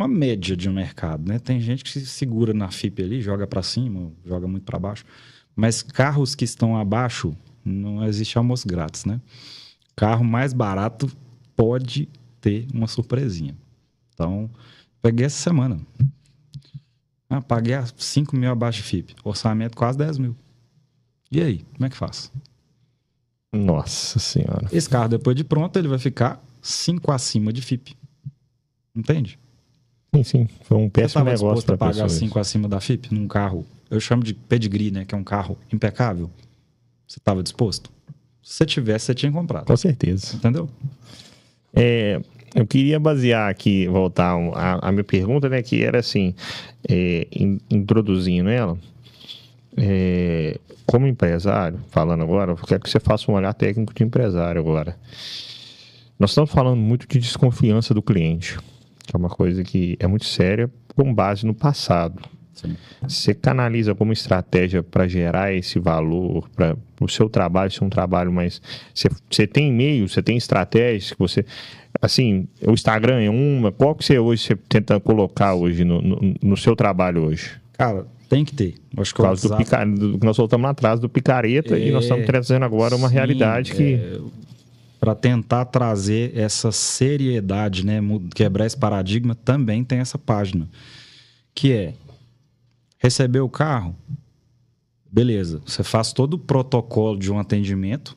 média de um mercado, né? Tem gente que se segura na FIP ali, joga para cima, joga muito para baixo. Mas carros que estão abaixo, não existe almoço grátis, né? Carro mais barato pode ter uma surpresinha. Então, peguei essa semana. Paguei 5 mil abaixo de FIP. Orçamento quase 10 mil. E aí, como é que faz? Nossa Senhora. Esse carro, depois de pronto, ele vai ficar 5 acima de FIP. Entende? Sim. Foi um péssimo negócio disposto para a pagar pessoa. 5 acima da FIP num carro, eu chamo de pedigree, né? Que é um carro impecável. Você estava disposto? Se você tivesse, você tinha comprado. Com certeza. Entendeu? Eu queria basear aqui, voltar a minha pergunta, né? Que era assim, introduzindo ela. Como empresário, falando agora, eu quero que você faça um olhar técnico de empresário agora. Nós estamos falando muito de desconfiança do cliente, que é uma coisa que é muito séria, com base no passado. Sim. Você canaliza como estratégia para gerar esse valor, para o seu trabalho ser um trabalho mais... Você tem e-mail, você tem estratégias que você... Assim, o Instagram é uma... Qual que você tenta colocar hoje no seu trabalho hoje? Cara, tem que ter. Acho que Por causa do nós voltamos lá atrás do picareta e nós estamos trazendo agora uma realidade que... Para tentar trazer essa seriedade, né? Quebrar esse paradigma, também tem essa página. Que é... Receber o carro, beleza. Você faz todo o protocolo de um atendimento,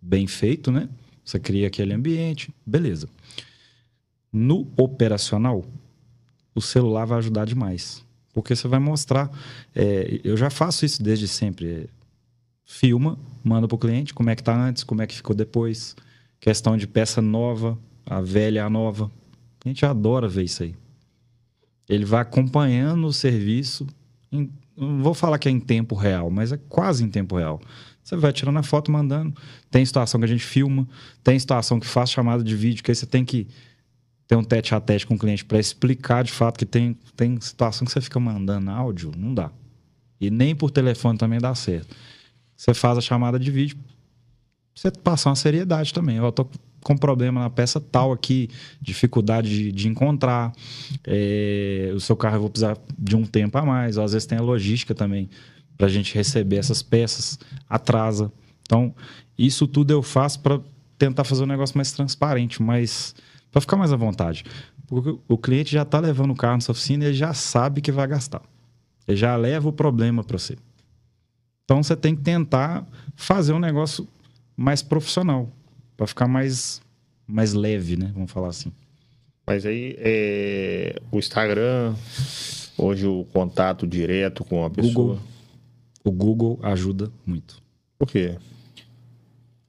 bem feito, né? Você cria aquele ambiente, beleza. No operacional, o celular vai ajudar demais. Porque você vai mostrar... eu já faço isso desde sempre. Filma, manda para o cliente como é que está antes, como é que ficou depois. Questão de peça nova, a velha, a nova. A gente adora ver isso aí. Ele vai acompanhando o serviço... Não vou falar que é em tempo real, mas é quase em tempo real. Você vai tirando a foto, mandando. Tem situação que a gente filma, tem situação que faz chamada de vídeo, que aí você tem que ter um tete a tete com o cliente para explicar de fato que tem situação que você fica mandando áudio, não dá. E nem por telefone também dá certo. Você faz a chamada de vídeo, você passa uma seriedade também. Eu tô com problema na peça tal aqui, dificuldade de encontrar, o seu carro eu vou precisar de um tempo a mais, ou às vezes tem a logística também para a gente receber essas peças, atrasa. Então, isso tudo eu faço para tentar fazer um negócio mais transparente, mas para ficar mais à vontade. Porque o cliente já está levando o carro na sua oficina e ele já sabe que vai gastar. Ele já leva o problema para você. Então, você tem que tentar fazer um negócio mais profissional, para ficar mais leve, né? Vamos falar assim. Mas aí, o Instagram, hoje o contato direto com a pessoa... O Google ajuda muito. Por quê?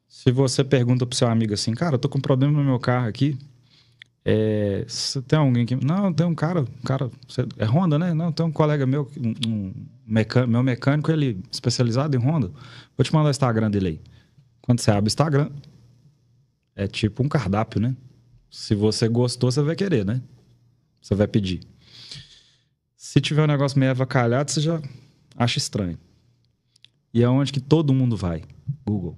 Se você pergunta pro seu amigo assim, cara, eu tô com um problema no meu carro aqui, você tem alguém que... Não, tem um cara, é Honda, né? Não, tem um colega meu, meu mecânico, ele é especializado em Honda. Vou te mandar o Instagram dele aí. Quando você abre o Instagram, é tipo um cardápio, né? Se você gostou, você vai querer, né? Você vai pedir. Se tiver um negócio meio avacalhado, você já acha estranho. E é onde que todo mundo vai? Google.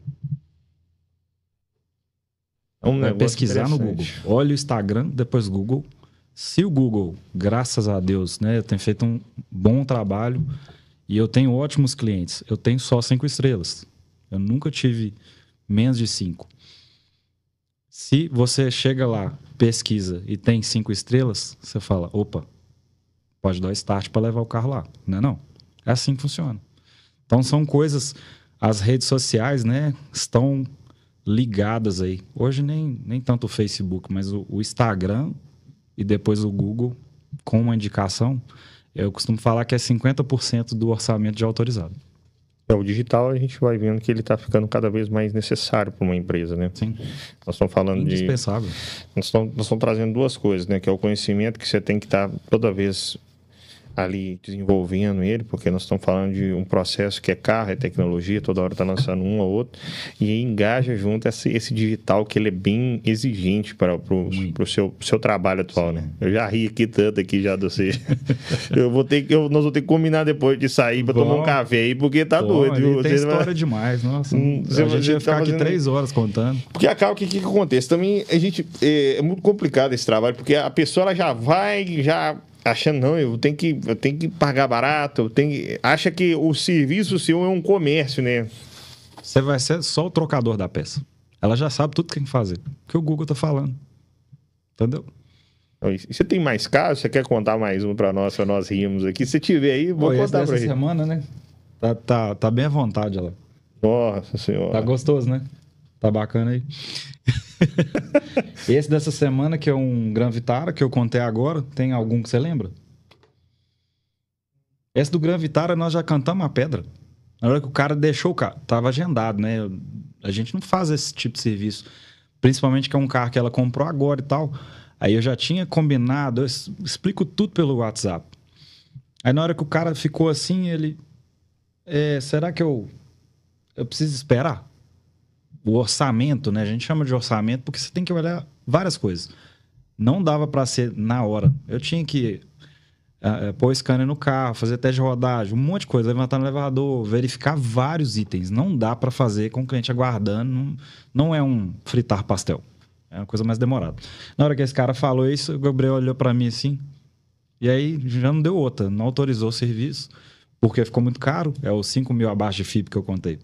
Vai pesquisar no Google. Olha o Instagram, depois Google. Se o Google, graças a Deus, né, tem feito um bom trabalho e eu tenho ótimos clientes. Eu tenho só 5 estrelas. Eu nunca tive menos de 5. Se você chega lá, pesquisa e tem 5 estrelas, você fala, opa, pode dar start para levar o carro lá. Não é não? É assim que funciona. Então são coisas... As redes sociais, né, estão ligadas aí. Hoje nem tanto o Facebook, mas o Instagram e depois o Google, com uma indicação, eu costumo falar que é 50% do orçamento de autorizado. O digital a gente vai vendo que ele está ficando cada vez mais necessário para uma empresa, né? Sim. Nós estamos falando Indispensável. Nós estamos trazendo duas coisas, né? Que é o conhecimento que você tem que estar toda vez ali desenvolvendo ele, porque nós estamos falando de um processo que é carro, é tecnologia, toda hora está lançando um ou outro, e engaja junto esse digital que ele é bem exigente para o seu trabalho atual, né? Eu já ri aqui tanto aqui já do você. Nós vamos ter que combinar depois de sair para tomar um café aí, porque tá doido. Viu? Tem história demais, nossa. A gente vai ficar aqui 3 horas contando. Porque acaba que o que acontece? Também é muito complicado esse trabalho, porque a pessoa ela já vai, achando, não, eu tenho que pagar barato, acha que o serviço seu é um comércio, né? Você vai ser só o trocador da peça. Ela já sabe tudo que tem que fazer. O que o Google tá falando. Entendeu? E você tem mais casos? Você quer contar mais um pra nós rirmos aqui? Se tiver aí, vou contar pra ele. Essa semana, né? Tá bem à vontade ela. Nossa Senhora. Tá gostoso, né? Tá bacana aí. Esse dessa semana, que é um Gran Vitara, que eu contei agora, tem algum que você lembra? Esse do Gran Vitara, nós já cantamos a pedra. Na hora que o cara deixou o carro, tava agendado, né? A gente não faz esse tipo de serviço. Principalmente que é um carro que ela comprou agora e tal. Aí eu já tinha combinado, eu explico tudo pelo WhatsApp. Aí na hora que o cara ficou assim, ele... será que eu preciso esperar? O orçamento, né? A gente chama de orçamento porque você tem que olhar várias coisas. Não dava para ser na hora. Eu tinha que pôr o scanner no carro, fazer teste de rodagem, um monte de coisa, levantar no elevador, verificar vários itens. Não dá para fazer com o cliente aguardando. Não é um fritar pastel. É uma coisa mais demorada. Na hora que esse cara falou isso, o Gabriel olhou para mim assim, e aí já não deu outra. Não autorizou o serviço, porque ficou muito caro. É os 5 mil abaixo de FIP que eu contei.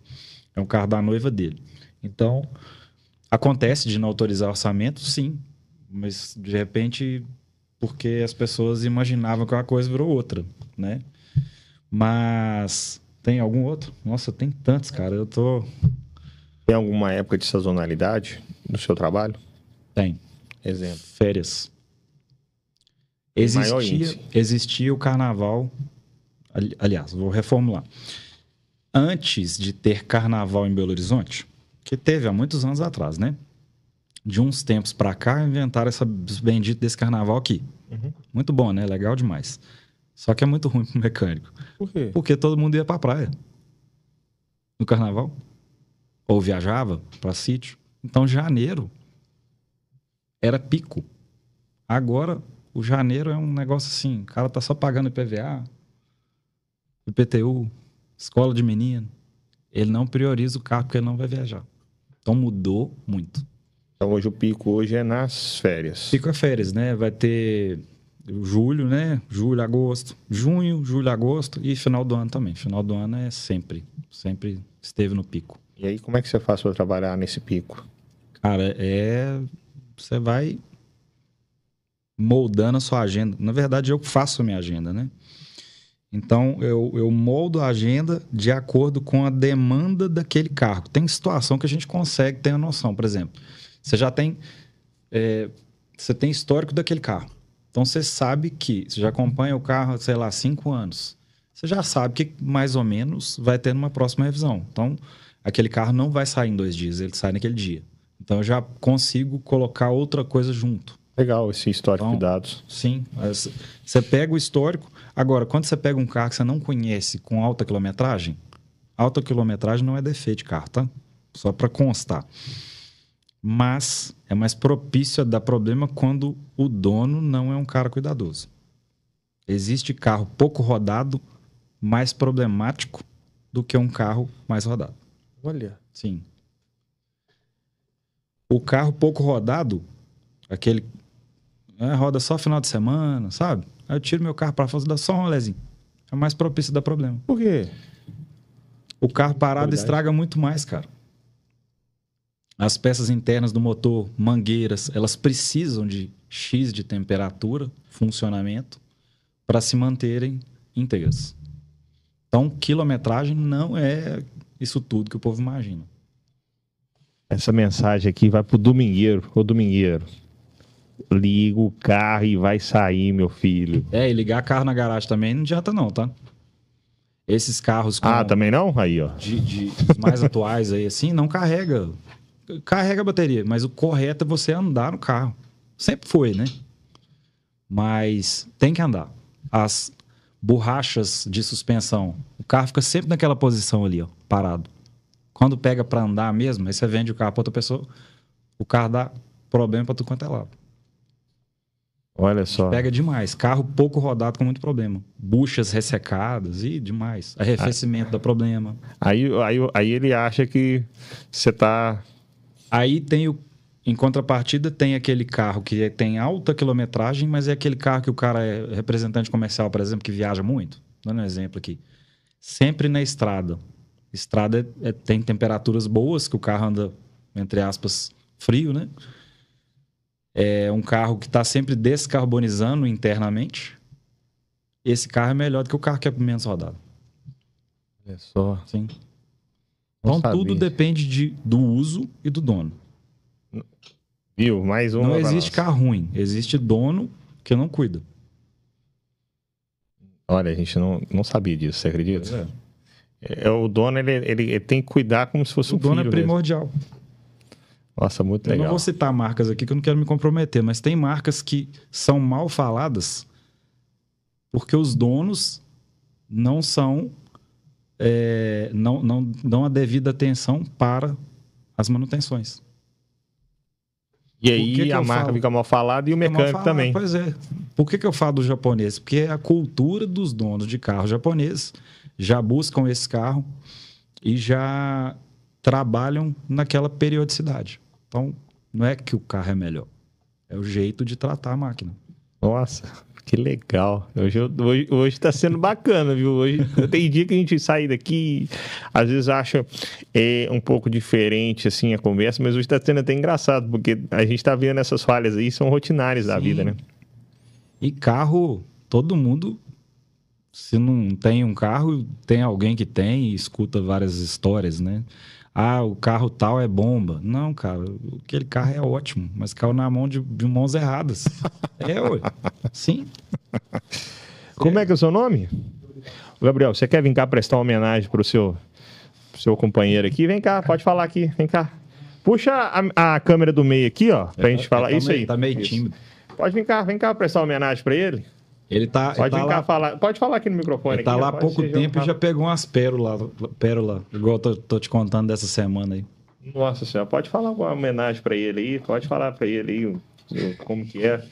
É um carro da noiva dele. Então, acontece de não autorizar orçamento, sim. Mas, de repente, porque as pessoas imaginavam que uma coisa virou outra, né? Mas, tem algum outro? Nossa, tem tantos, cara. Tem alguma época de sazonalidade no seu trabalho? Tem. Exemplo. Férias. Maior índice. Existia o carnaval... Aliás, vou reformular. Antes de ter carnaval em Belo Horizonte... que teve há muitos anos atrás, né? De uns tempos pra cá, inventaram essa bendita desse carnaval aqui. Uhum. Muito bom, né? Legal demais. Só que é muito ruim pro mecânico. Por quê? Porque todo mundo ia pra praia. No carnaval. Ou viajava pra sítio. Então, janeiro era pico. Agora, o janeiro é um negócio assim. O cara tá só pagando IPVA, IPTU, escola de menino. Ele não prioriza o carro porque ele não vai viajar. Então mudou muito. Então hoje o pico é nas férias. Pico é férias, né? Vai ter julho, né? Julho, agosto. Junho, julho, agosto e final do ano também. Final do ano é sempre esteve no pico. E aí como é que você faz para trabalhar nesse pico? Cara, você vai moldando a sua agenda. Na verdade, eu faço a minha agenda, né? Então, eu moldo a agenda de acordo com a demanda daquele carro. Tem situação que a gente consegue ter a noção. Por exemplo, você já tem... você tem histórico daquele carro. Então, você sabe que... Você já acompanha o carro, sei lá, 5 anos. Você já sabe que, mais ou menos, vai ter numa próxima revisão. Então, aquele carro não vai sair em 2 dias. Ele sai naquele dia. Então, eu já consigo colocar outra coisa junto. Legal esse histórico de dados. Sim. Você pega o histórico... Agora, quando você pega um carro que você não conhece com alta quilometragem não é defeito de carro, tá? Só para constar. Mas é mais propício a dar problema quando o dono não é um cara cuidadoso. Existe carro pouco rodado mais problemático do que um carro mais rodado. Olha. Sim. O carro pouco rodado, aquele roda só final de semana, sabe? Aí eu tiro meu carro para fazer só um rolezinho. É mais propício a dar problema. Por quê? O carro parado estraga muito mais, cara. As peças internas do motor, mangueiras, elas precisam de X de temperatura, funcionamento, para se manterem íntegras. Então, quilometragem não é isso tudo que o povo imagina. Essa mensagem aqui vai pro domingueiro. Ô, domingueiro. Liga o carro e vai sair, meu filho. E ligar carro na garagem também não adianta não, tá? Esses carros com, também não? Aí, ó. de mais atuais aí, assim, não carrega. Carrega a bateria, mas o correto é você andar no carro. Sempre foi, né? Mas tem que andar. As borrachas de suspensão, o carro fica sempre naquela posição ali, ó, parado. Quando pega para andar mesmo, aí você vende o carro para outra pessoa, o carro dá problema para tudo quanto é lado. Olha só. Pega demais. Carro pouco rodado com muito problema. Buchas ressecadas e demais. Arrefecimento dá problema. Aí ele acha que você tá... Aí tem em contrapartida, tem aquele carro que tem alta quilometragem, mas é aquele carro que o cara é representante comercial, por exemplo, que viaja muito. Dando um exemplo aqui. Sempre na estrada. Estrada tem temperaturas boas, que o carro anda, entre aspas, frio, né? É um carro que está sempre descarbonizando internamente. Esse carro é melhor do que o carro que é menos rodado. Olha só. Sim. Não Então, tudo sabia. depende do uso e do dono. Viu? Mais uma. Não pra existe nós. carro ruim. Existe dono que não cuida. Olha, a gente não sabia disso, você acredita? O dono, ele tem que cuidar como se fosse O um dono filho é mesmo. primordial. Nossa, muito Eu legal. não vou citar marcas aqui que eu não quero me comprometer, mas tem marcas que são mal faladas porque os donos não são... não dão a devida atenção para as manutenções. E Por aí que a eu marca falo? fica mal falada e o Fica mal mecânico falado, também. Pois é. Por que eu falo do japonês? Porque a cultura dos donos de carro japoneses já buscam esse carro e já trabalham naquela periodicidade. Então, não é que o carro é melhor. É o jeito de tratar a máquina. Nossa, que legal. Hoje tá sendo bacana, viu? Hoje tem dia que a gente sai daqui, às vezes acha um pouco diferente assim a conversa, mas hoje tá sendo até engraçado, porque a gente tá vendo essas falhas aí, são rotinárias da Sim. vida, né? E carro, todo mundo, se não tem um carro, tem alguém que tem e escuta várias histórias, né? Ah, o carro tal é bomba. Não, cara, aquele carro é ótimo, mas caiu na mão de mãos erradas. Ué. Sim. Como é que é o seu nome? Gabriel, você quer vir cá prestar uma homenagem pro seu companheiro aqui? Vem cá, pode falar aqui, vem cá. Puxa a câmera do meio aqui, ó, pra gente falar. Isso aí. Tá meio Isso. tímido. Pode vir cá prestar uma homenagem pra ele. Ele tá, Pode ele vir tá cá lá, falar. Pode falar aqui no microfone. ele tá aqui, lá há pode pouco ser tempo e um- já pegou umas pérolas, igual eu tô te contando dessa semana aí. Nossa senhora, pode falar uma homenagem pra ele aí, pode falar pra ele aí como que é.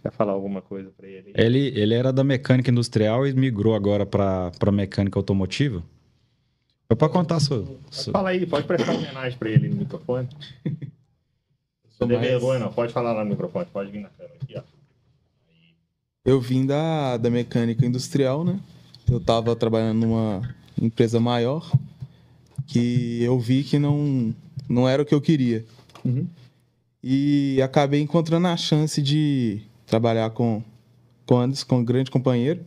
Quer falar alguma coisa pra ele aí? Ele era da mecânica industrial e migrou agora para mecânica automotiva. Eu posso contar Fala aí, pode prestar uma homenagem pra ele no microfone. Não tem vergonha não, pode falar lá no microfone, pode vir na câmera aqui, ó. Eu vim da mecânica industrial, né? Eu tava trabalhando numa empresa maior que eu vi que não era o que eu queria. Uhum. E acabei encontrando a chance de trabalhar com o Anderson, com um grande companheiro,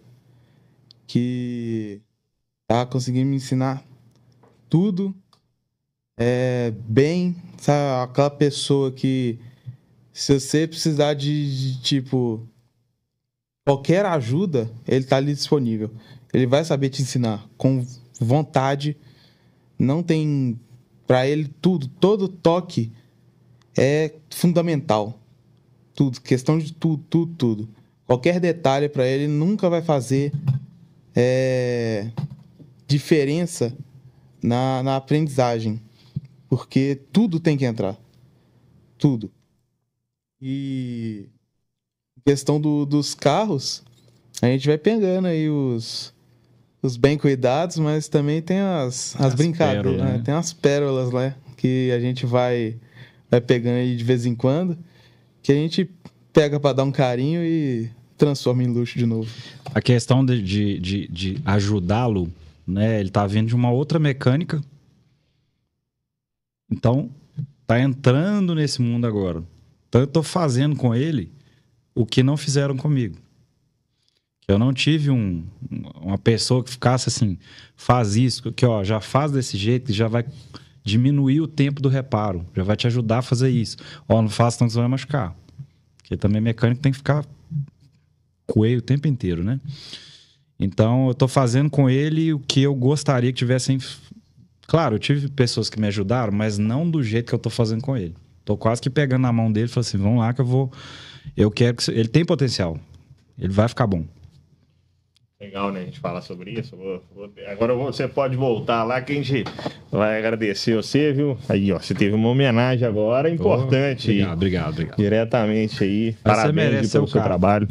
que tá conseguindo me ensinar tudo bem, sabe? Aquela pessoa que, se você precisar de tipo, qualquer ajuda, ele tá ali disponível. Ele vai saber te ensinar com vontade. Não tem... Para ele, todo toque é fundamental. Tudo, questão de tudo. Qualquer detalhe para ele nunca vai fazer diferença na aprendizagem. Porque tudo tem que entrar. Tudo. E questão dos carros, a gente vai pegando aí os bem cuidados, mas também tem as brincadeiras, pérolas, né? Tem as pérolas lá que a gente vai pegando aí de vez em quando, que a gente pega para dar um carinho e transforma em luxo de novo. A questão de ajudá-lo, né? Ele tá vindo de uma outra mecânica. Então, tá entrando nesse mundo agora. Então, eu tô fazendo com ele o que não fizeram comigo. Eu não tive uma pessoa que ficasse assim, faz isso, que ó, já faz desse jeito, que já vai diminuir o tempo do reparo, já vai te ajudar a fazer isso. Ó, não faça, então você vai machucar. Porque também mecânico tem que ficar coelho o tempo inteiro, né? Então, eu estou fazendo com ele o que eu gostaria que tivessem... Claro, eu tive pessoas que me ajudaram, mas não do jeito que eu estou fazendo com ele. Estou quase que pegando na mão dele e falando assim, vamos lá que eu vou... Eu quero que... Ele tem potencial. Ele vai ficar bom. Legal, né? A gente falar sobre isso. Agora você pode voltar lá que a gente vai agradecer você, viu? Aí, ó, você teve uma homenagem agora importante. Obrigado. Diretamente aí. Mas parabéns pelo seu trabalho.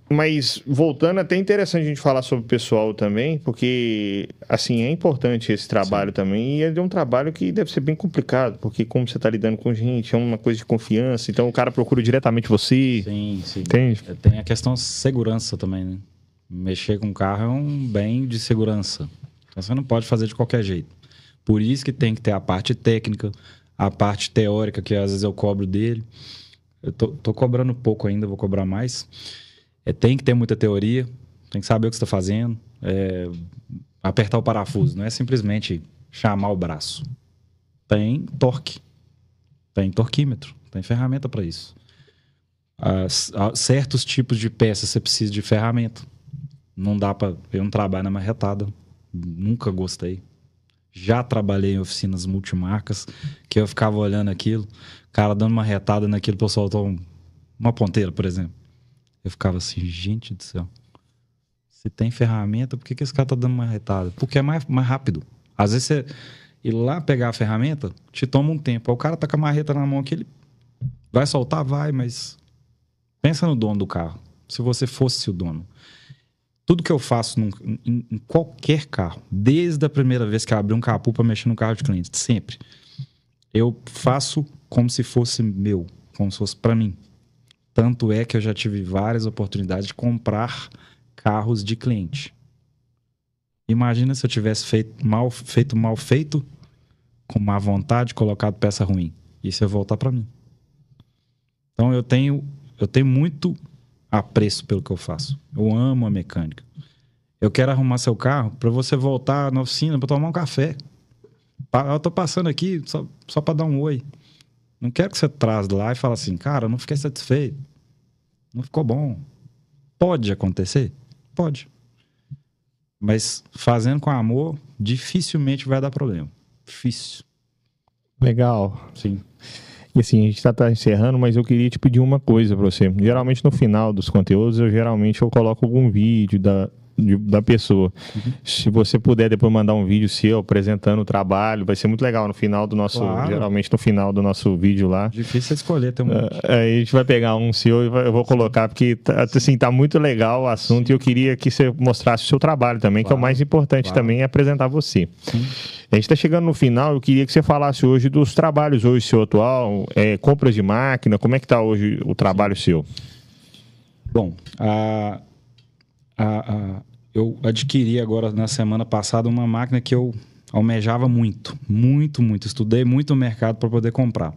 Mas voltando, até interessante a gente falar sobre o pessoal também, porque, assim, é importante esse trabalho também, e ele é um trabalho que deve ser bem complicado, porque como você está lidando com gente, é uma coisa de confiança, então o cara procura diretamente você. Sim. Entende? Tem a questão de segurança também, né? Mexer com carro é um bem de segurança. Então você não pode fazer de qualquer jeito. Por isso que tem que ter a parte técnica, a parte teórica, que às vezes eu cobro dele. Eu tô cobrando pouco ainda, vou cobrar mais. Tem que ter muita teoria, tem que saber o que você está fazendo, apertar o parafuso, não é simplesmente chamar o braço. Tem torque, tem torquímetro, tem ferramenta para isso. Certos tipos de peças você precisa de ferramenta. Não dá para... Eu não trabalho na marretada, nunca gostei. Já trabalhei em oficinas multimarcas, que eu ficava olhando aquilo, o cara dando uma retada naquilo para eu soltar uma ponteira, por exemplo. Eu ficava assim, gente do céu. Se tem ferramenta, por que esse cara tá dando uma retada? Porque é mais rápido. Às vezes você ir lá pegar a ferramenta, te toma um tempo. Aí o cara tá com a marreta na mão aqui, ele vai soltar? Vai, mas pensa no dono do carro. Se você fosse o dono. Tudo que eu faço em qualquer carro, desde a primeira vez que eu abri um capô para mexer no carro de cliente, sempre, eu faço como se fosse meu, como se fosse para mim. Tanto é que eu já tive várias oportunidades de comprar carros de cliente. Imagina se eu tivesse feito mal feito, com má vontade, colocado peça ruim. Isso ia voltar para mim. Então eu tenho muito apreço pelo que eu faço. Eu amo a mecânica. Eu quero arrumar seu carro para você voltar na oficina para tomar um café. Eu tô passando aqui só para dar um oi. Não quero que você traz lá e fale assim, cara, eu não fiquei satisfeito. Não ficou bom. Pode acontecer? Pode. Mas fazendo com amor, dificilmente vai dar problema. Difícil. Legal. Sim. E assim, a gente tá encerrando, mas eu queria te pedir uma coisa para você. Geralmente no final dos conteúdos, eu coloco algum vídeo da pessoa. Uhum. Se você puder depois mandar um vídeo seu apresentando o trabalho, vai ser muito legal no final do nosso, claro. Geralmente no final do nosso vídeo lá. Difícil escolher, tem um monte. Aí a gente vai pegar um seu e eu vou colocar, porque assim, tá muito legal o assunto. Sim. E eu queria que você mostrasse o seu trabalho também, claro. Que é o mais importante também, é apresentar você. Sim. A gente está chegando no final, eu queria que você falasse hoje dos trabalhos hoje seu atual, compras de máquina, como é que está hoje o trabalho Sim. seu? Bom, eu adquiri agora na semana passada uma máquina que eu almejava muito. Estudei muito o mercado para poder comprar.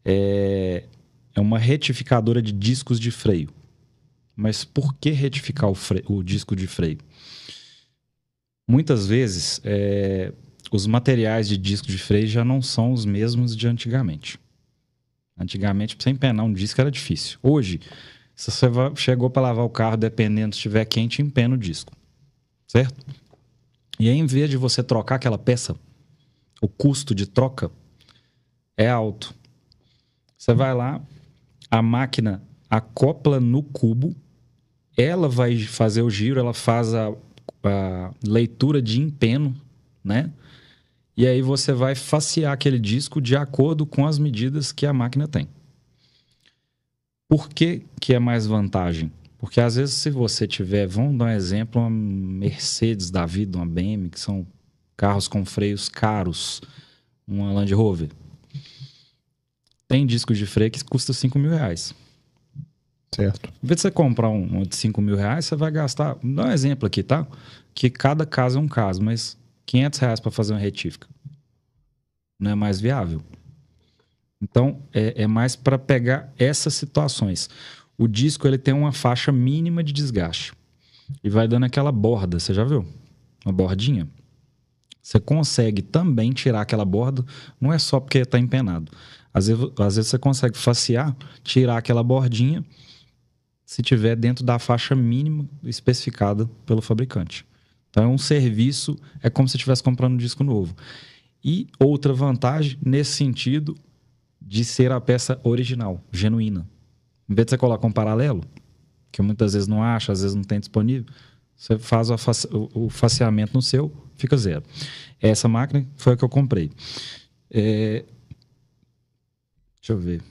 É uma retificadora de discos de freio. Mas por que retificar o disco de freio? Muitas vezes, os materiais de disco de freio já não são os mesmos de antigamente. Antigamente, para você empenar um disco era difícil. Hoje, se você chegou para lavar o carro, dependendo se estiver quente, empena o disco. Certo? E aí, em vez de você trocar aquela peça, o custo de troca é alto. Você vai lá, a máquina acopla no cubo, ela vai fazer o giro, ela faz a leitura de empeno, né? E aí você vai facear aquele disco de acordo com as medidas que a máquina tem. Por que é mais vantagem? Porque às vezes se você tiver, vamos dar um exemplo, uma Mercedes da vida, uma BMW, que são carros com freios caros, uma Land Rover, tem disco de freio que custa R$5.000. Certo. Em vez de você comprar um de R$5.000, você vai gastar, vou dar um exemplo aqui, tá? Que cada caso é um caso, mas R$500 para fazer uma retífica não é mais viável. Então, é mais para pegar essas situações. O disco ele tem uma faixa mínima de desgaste e vai dando aquela borda, você já viu? Uma bordinha. Você consegue também tirar aquela borda, não é só porque está empenado. Às vezes você consegue facear, tirar aquela bordinha, se tiver dentro da faixa mínima especificada pelo fabricante. Então, é um serviço, é como se você estivesse comprando um disco novo. E outra vantagem, nesse sentido, de ser a peça original, genuína. Em vez de você colocar um paralelo, que muitas vezes não acha, às vezes não tem disponível, você faz o faceamento no seu, fica zero. Essa máquina foi a que eu comprei. Deixa eu ver.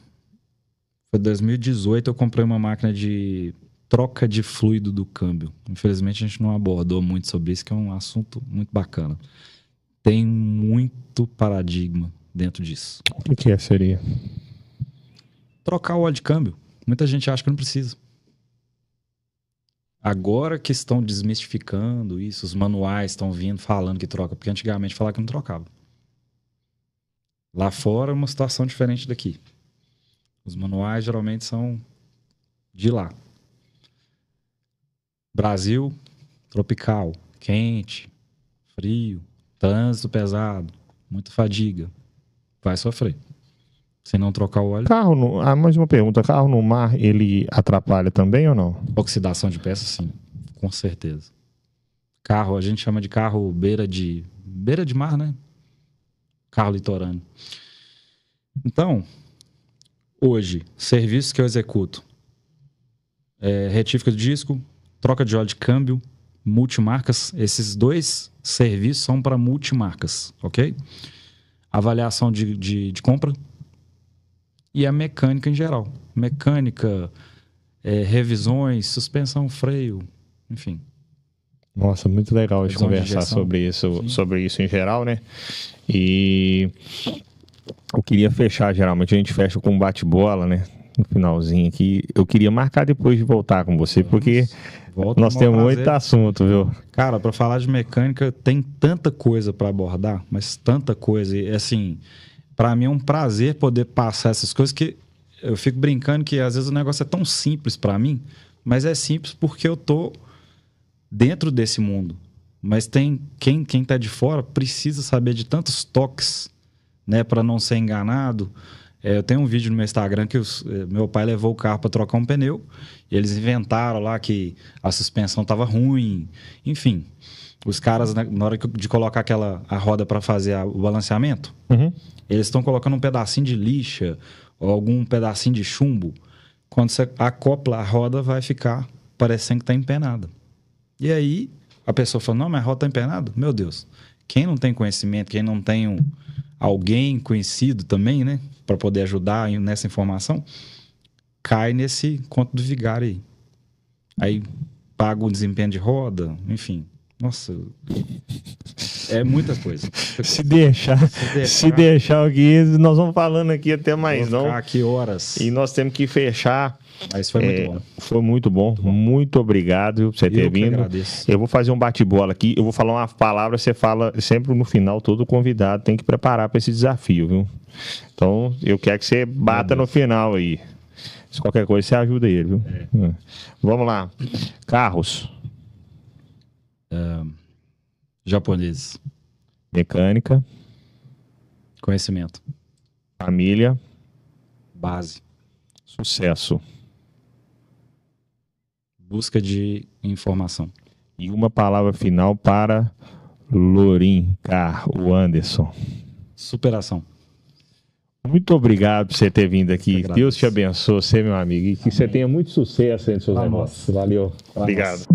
Foi 2018, eu comprei uma máquina de troca de fluido do câmbio. Infelizmente, a gente não abordou muito sobre isso, que é um assunto muito bacana. Tem muito paradigma dentro disso. O que seria? Trocar o óleo de câmbio. Muita gente acha que não precisa. Agora que estão desmistificando isso, os manuais estão vindo falando que troca, porque antigamente falavam que não trocava. Lá fora é uma situação diferente daqui. Os manuais geralmente são de lá. Brasil, tropical, quente, frio, trânsito pesado, muita fadiga. Vai sofrer. Se não trocar o óleo. Mais uma pergunta. Carro no mar, ele atrapalha também ou não? Oxidação de peça, sim. Com certeza. Carro, a gente chama de carro beira de mar, né? Carro litorâneo. Então, hoje, serviços que eu executo. Retífica de disco, troca de óleo de câmbio, multimarcas. Esses 2 serviços são para multimarcas, ok? Avaliação de compra. E a mecânica em geral. Mecânica, revisões, suspensão, freio, enfim. Nossa, muito legal a gente conversar sobre isso em geral, né? E eu queria fechar, geralmente a gente fecha com um bate-bola, né? No finalzinho aqui. Eu queria marcar depois de voltar com você, porque nós temos muito assunto, viu? Cara, para falar de mecânica, tem tanta coisa para abordar, mas tanta coisa. E assim, para mim é um prazer poder passar essas coisas, que eu fico brincando que às vezes o negócio é tão simples para mim, mas é simples porque eu tô dentro desse mundo. Mas tem quem tá de fora precisa saber de tantos toques, né, para não ser enganado. Eu tenho um vídeo no meu Instagram que meu pai levou o carro para trocar um pneu e eles inventaram lá que a suspensão estava ruim. Enfim, os caras, né, na hora de colocar a roda para fazer o balanceamento, eles estão colocando um pedacinho de lixa ou algum pedacinho de chumbo. Quando você acopla, a roda vai ficar parecendo que está empenada. E aí a pessoa fala, não, mas a roda está empenada? Meu Deus, quem não tem conhecimento, quem não tem alguém conhecido também, né, para poder ajudar nessa informação, cai nesse conto do vigário aí. Aí paga o desempenho de roda, enfim. Nossa, é muita coisa. Se deixar aqui, nós vamos falando aqui até mais não. Aqui horas. E nós temos que fechar. Mas foi muito bom. Foi muito bom. Muito obrigado por você ter vindo. Agradeço. Eu vou fazer um bate-bola aqui. Eu vou falar uma palavra, você fala sempre no final. Todo convidado tem que preparar para esse desafio, viu? Então, eu quero que você bata no final aí. Se qualquer coisa, você ajuda ele, viu? Vamos lá. Carros. Japoneses. Mecânica. Conhecimento. Família. Base. Sucesso. Busca de informação. E uma palavra final para Lorim o Anderson. Superação. Muito obrigado por você ter vindo aqui. Deus te abençoe, você, meu amigo. E que você tenha muito sucesso em seus negócios. Valeu. Obrigado.